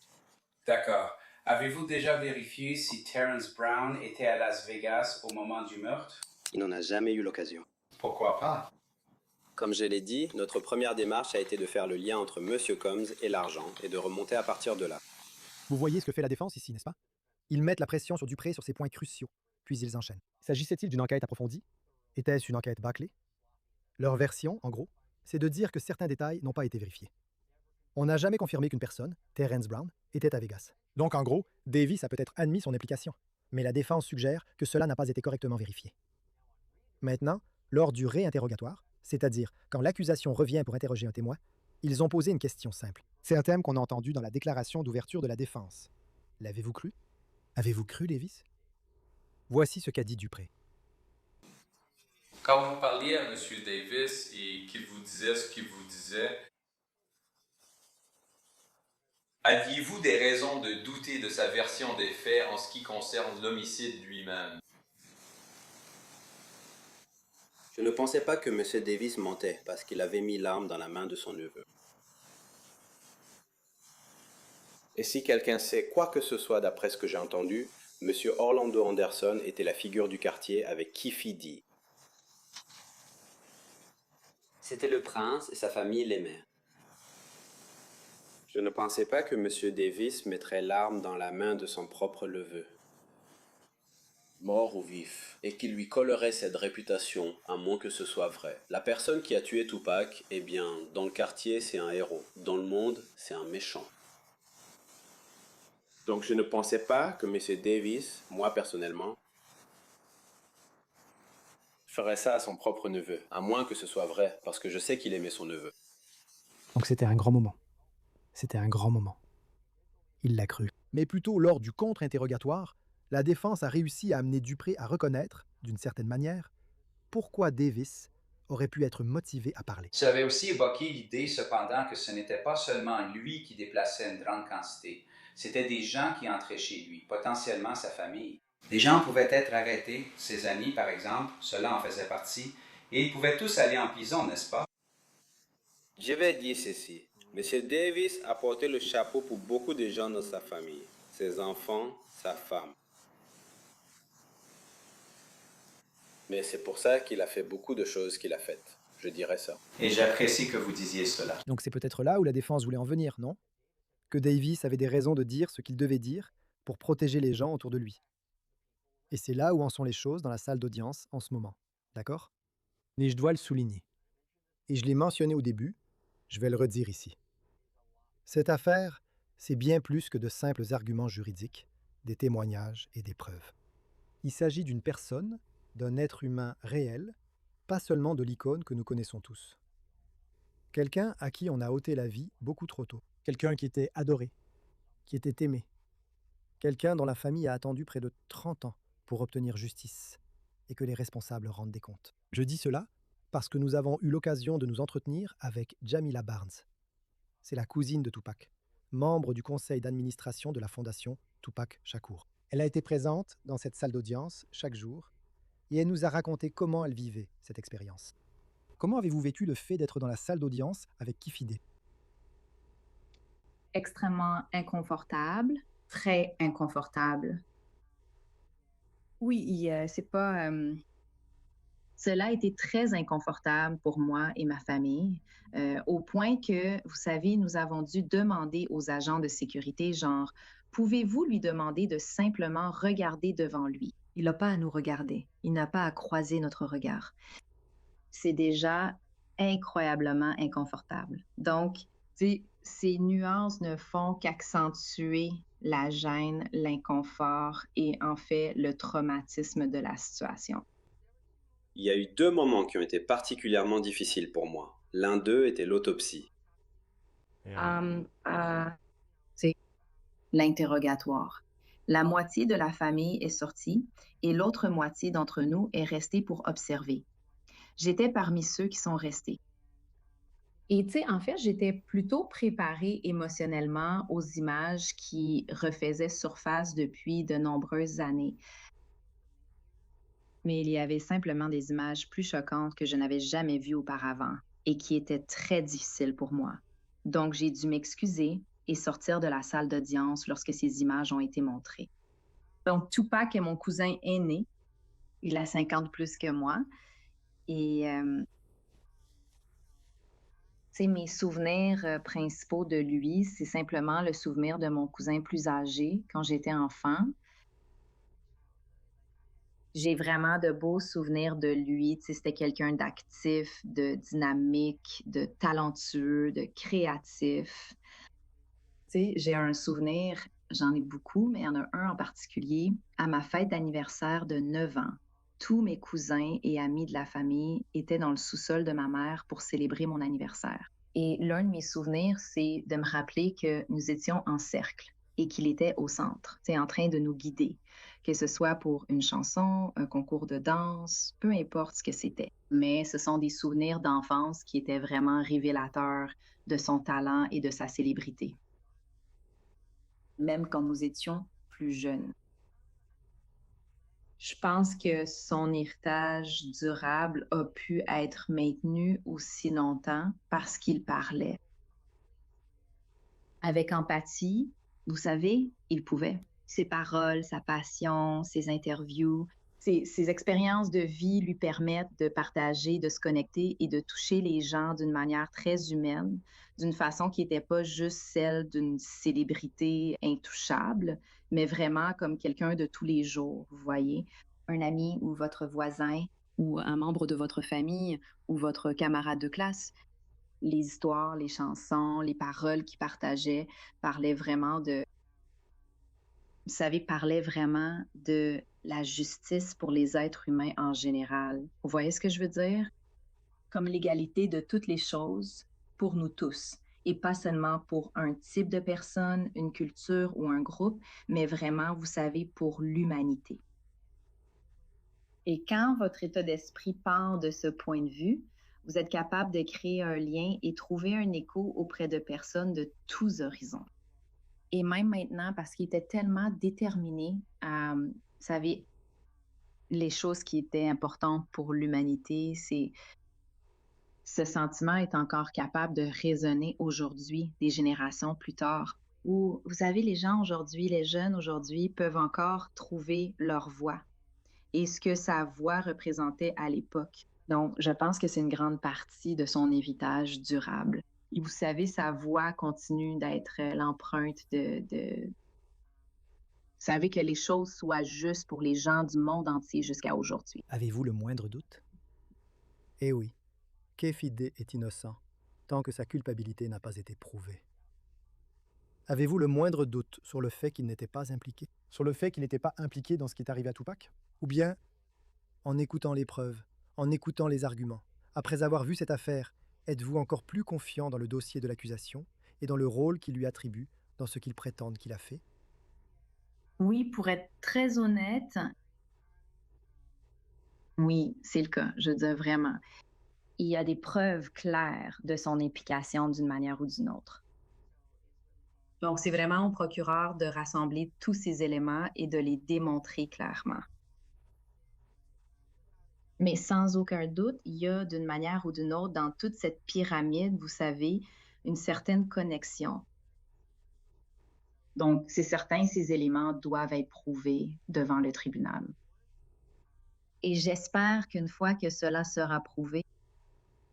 D'accord. Avez-vous déjà vérifié si Terrence Brown était à Las Vegas au moment du meurtre? Il n'en a jamais eu l'occasion. Pourquoi pas? Comme je l'ai dit, notre première démarche a été de faire le lien entre Monsieur Combs et l'argent et de remonter à partir de là. vous voyez ce que fait la défense ici, n'est-ce pas? Ils mettent la pression sur Dupré sur ces points cruciaux, puis ils enchaînent. S'agissait-il d'une enquête approfondie? Était-ce une enquête bâclée? Leur version, en gros, c'est de dire que certains détails n'ont pas été vérifiés. On n'a jamais confirmé qu'une personne, Terrence Brown, était à Vegas. Donc en gros, Davis a peut-être admis son implication, mais la défense suggère que cela n'a pas été correctement vérifié. Maintenant, lors du réinterrogatoire, c'est-à-dire quand l'accusation revient pour interroger un témoin, ils ont posé une question simple. C'est un thème qu'on a entendu dans la déclaration d'ouverture de la défense. L'avez-vous cru? Avez-vous cru, Davis? Voici ce qu'a dit Dupré. Quand vous parliez à M. Davis et qu'il vous disait ce qu'il vous disait, aviez-vous des raisons de douter de sa version des faits en ce qui concerne l'homicide lui-même? Je ne pensais pas que M. Davis mentait parce qu'il avait mis l'arme dans la main de son neveu. Et si quelqu'un sait quoi que ce soit d'après ce que j'ai entendu, M. Orlando Anderson était la figure du quartier avec Keefe D. C'était le prince et sa famille l'aimaient. Je ne pensais pas que M. Davis mettrait l'arme dans la main de son propre neveu, mort ou vif, et qu'il lui collerait cette réputation, à moins que ce soit vrai. La personne qui a tué Tupac, eh bien, dans le quartier, c'est un héros. Dans le monde, c'est un méchant. Donc je ne pensais pas que M. Davis, moi personnellement, ferait ça à son propre neveu, à moins que ce soit vrai, parce que je sais qu'il aimait son neveu. Donc c'était un grand moment. C'était un grand moment. Il l'a cru. Mais plutôt lors du contre-interrogatoire, la défense a réussi à amener Dupré à reconnaître, d'une certaine manière, pourquoi Davis aurait pu être motivé à parler. Ça avait aussi évoqué l'idée, cependant, que ce n'était pas seulement lui qui déplaçait une grande quantité. C'était des gens qui entraient chez lui, potentiellement sa famille. Des gens pouvaient être arrêtés, ses amis par exemple, cela en faisait partie, et ils pouvaient tous aller en prison, n'est-ce pas? Je vais dire ceci. M. Davis a porté le chapeau pour beaucoup de gens dans sa famille, ses enfants, sa femme. Mais c'est pour ça qu'il a fait beaucoup de choses qu'il a faites. Je dirais ça. Et j'apprécie que vous disiez cela. Donc c'est peut-être là où la défense voulait en venir, non? Que Davis avait des raisons de dire ce qu'il devait dire pour protéger les gens autour de lui. Et c'est là où en sont les choses dans la salle d'audience en ce moment. D'accord? Mais je dois le souligner. Et je l'ai mentionné au début, je vais le redire ici. Cette affaire, c'est bien plus que de simples arguments juridiques, des témoignages et des preuves. Il s'agit d'une personne, d'un être humain réel, pas seulement de l'icône que nous connaissons tous. Quelqu'un à qui on a ôté la vie beaucoup trop tôt. Quelqu'un qui était adoré, qui était aimé. Quelqu'un dont la famille a attendu près de 30 ans pour obtenir justice et que les responsables rendent des comptes. Je dis cela parce que nous avons eu l'occasion de nous entretenir avec Jamila Barnes. C'est la cousine de Tupac, membre du conseil d'administration de la fondation Tupac Shakur. Elle a été présente dans cette salle d'audience chaque jour et elle nous a raconté comment elle vivait cette expérience. Comment avez-vous vécu le fait d'être dans la salle d'audience avec Keefe D? Extrêmement inconfortable, très inconfortable. Oui, c'est pas... Cela a été très inconfortable pour moi et ma famille, au point que, vous savez, nous avons dû demander aux agents de sécurité, genre, pouvez-vous lui demander de simplement regarder devant lui? Il n'a pas à nous regarder, il n'a pas à croiser notre regard. C'est déjà incroyablement inconfortable. Donc, ces nuances ne font qu'accentuer la gêne, l'inconfort et en fait le traumatisme de la situation. Il y a eu 2 moments qui ont été particulièrement difficiles pour moi. L'un d'eux était l'autopsie. C'est l'interrogatoire. La moitié de la famille est sortie et l'autre moitié d'entre nous est restée pour observer. J'étais parmi ceux qui sont restés. Et tu sais, en fait, j'étais plutôt préparée émotionnellement aux images qui refaisaient surface depuis de nombreuses années. Mais il y avait simplement des images plus choquantes que je n'avais jamais vues auparavant et qui étaient très difficiles pour moi. Donc, j'ai dû m'excuser et sortir de la salle d'audience lorsque ces images ont été montrées. Donc, Tupac est mon cousin aîné. Il a 50 plus que moi. Et mes souvenirs principaux de lui, c'est simplement le souvenir de mon cousin plus âgé quand j'étais enfant. J'ai vraiment de beaux souvenirs de lui. C'était quelqu'un d'actif, de dynamique, de talentueux, de créatif. J'ai un souvenir, j'en ai beaucoup, mais il y en a un en particulier. À ma fête d'anniversaire de 9 ans, tous mes cousins et amis de la famille étaient dans le sous-sol de ma mère pour célébrer mon anniversaire. Et l'un de mes souvenirs, c'est de me rappeler que nous étions en cercle et qu'il était au centre, en train de nous guider, que ce soit pour une chanson, un concours de danse, peu importe ce que c'était. Mais ce sont des souvenirs d'enfance qui étaient vraiment révélateurs de son talent et de sa célébrité, même quand nous étions plus jeunes. Je pense que son héritage durable a pu être maintenu aussi longtemps parce qu'il parlait. Avec empathie, vous savez, il pouvait. Ses paroles, sa passion, ses interviews, ses expériences de vie lui permettent de partager, de se connecter et de toucher les gens d'une manière très humaine, d'une façon qui n'était pas juste celle d'une célébrité intouchable, mais vraiment comme quelqu'un de tous les jours, vous voyez. Un ami ou votre voisin ou un membre de votre famille ou votre camarade de classe. Les histoires, les chansons, les paroles qu'il partageait parlaient vraiment de... Vous savez, parlaient vraiment de la justice pour les êtres humains en général. Vous voyez ce que je veux dire? Comme l'égalité de toutes les choses pour nous tous. Et pas seulement pour un type de personne, une culture ou un groupe, mais vraiment, vous savez, pour l'humanité. Et quand votre état d'esprit part de ce point de vue, vous êtes capable de créer un lien et trouver un écho auprès de personnes de tous horizons. Et même maintenant, parce qu'il était tellement déterminé à, vous savez, les choses qui étaient importantes pour l'humanité, ce sentiment est encore capable de résonner aujourd'hui, des générations plus tard, où, vous savez, les gens aujourd'hui, les jeunes aujourd'hui peuvent encore trouver leur voix et ce que sa voix représentait à l'époque. Donc, je pense que c'est une grande partie de son héritage durable. Et vous savez, sa voix continue d'être l'empreinte de... Vous savez, que les choses soient justes pour les gens du monde entier jusqu'à aujourd'hui. Avez-vous le moindre doute? Eh oui, Kefide est innocent, tant que sa culpabilité n'a pas été prouvée. Avez-vous le moindre doute sur le fait qu'il n'était pas impliqué? Sur le fait qu'il n'était pas impliqué dans ce qui est arrivé à Tupac? Ou bien, en écoutant les preuves, en écoutant les arguments, après avoir vu cette affaire, êtes-vous encore plus confiant dans le dossier de l'accusation et dans le rôle qu'il lui attribue dans ce qu'ils prétendent qu'il a fait? Oui, pour être très honnête, oui, c'est le cas, je veux dire vraiment. Il y a des preuves claires de son implication d'une manière ou d'une autre. Donc, c'est vraiment au procureur de rassembler tous ces éléments et de les démontrer clairement. Mais sans aucun doute, il y a d'une manière ou d'une autre, dans toute cette pyramide, vous savez, une certaine connexion. Donc, c'est certain, ces éléments doivent être prouvés devant le tribunal. Et j'espère qu'une fois que cela sera prouvé,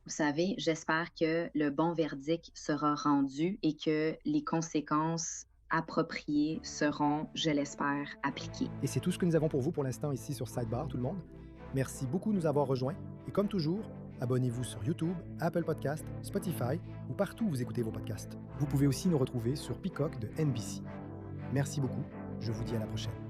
vous savez, j'espère que le bon verdict sera rendu et que les conséquences appropriées seront, je l'espère, appliquées. Et c'est tout ce que nous avons pour vous pour l'instant ici sur Sidebar, tout le monde. Merci beaucoup de nous avoir rejoints. Et comme toujours, abonnez-vous sur YouTube, Apple Podcasts, Spotify ou partout où vous écoutez vos podcasts. Vous pouvez aussi nous retrouver sur Peacock de NBC. Merci beaucoup. Je vous dis à la prochaine.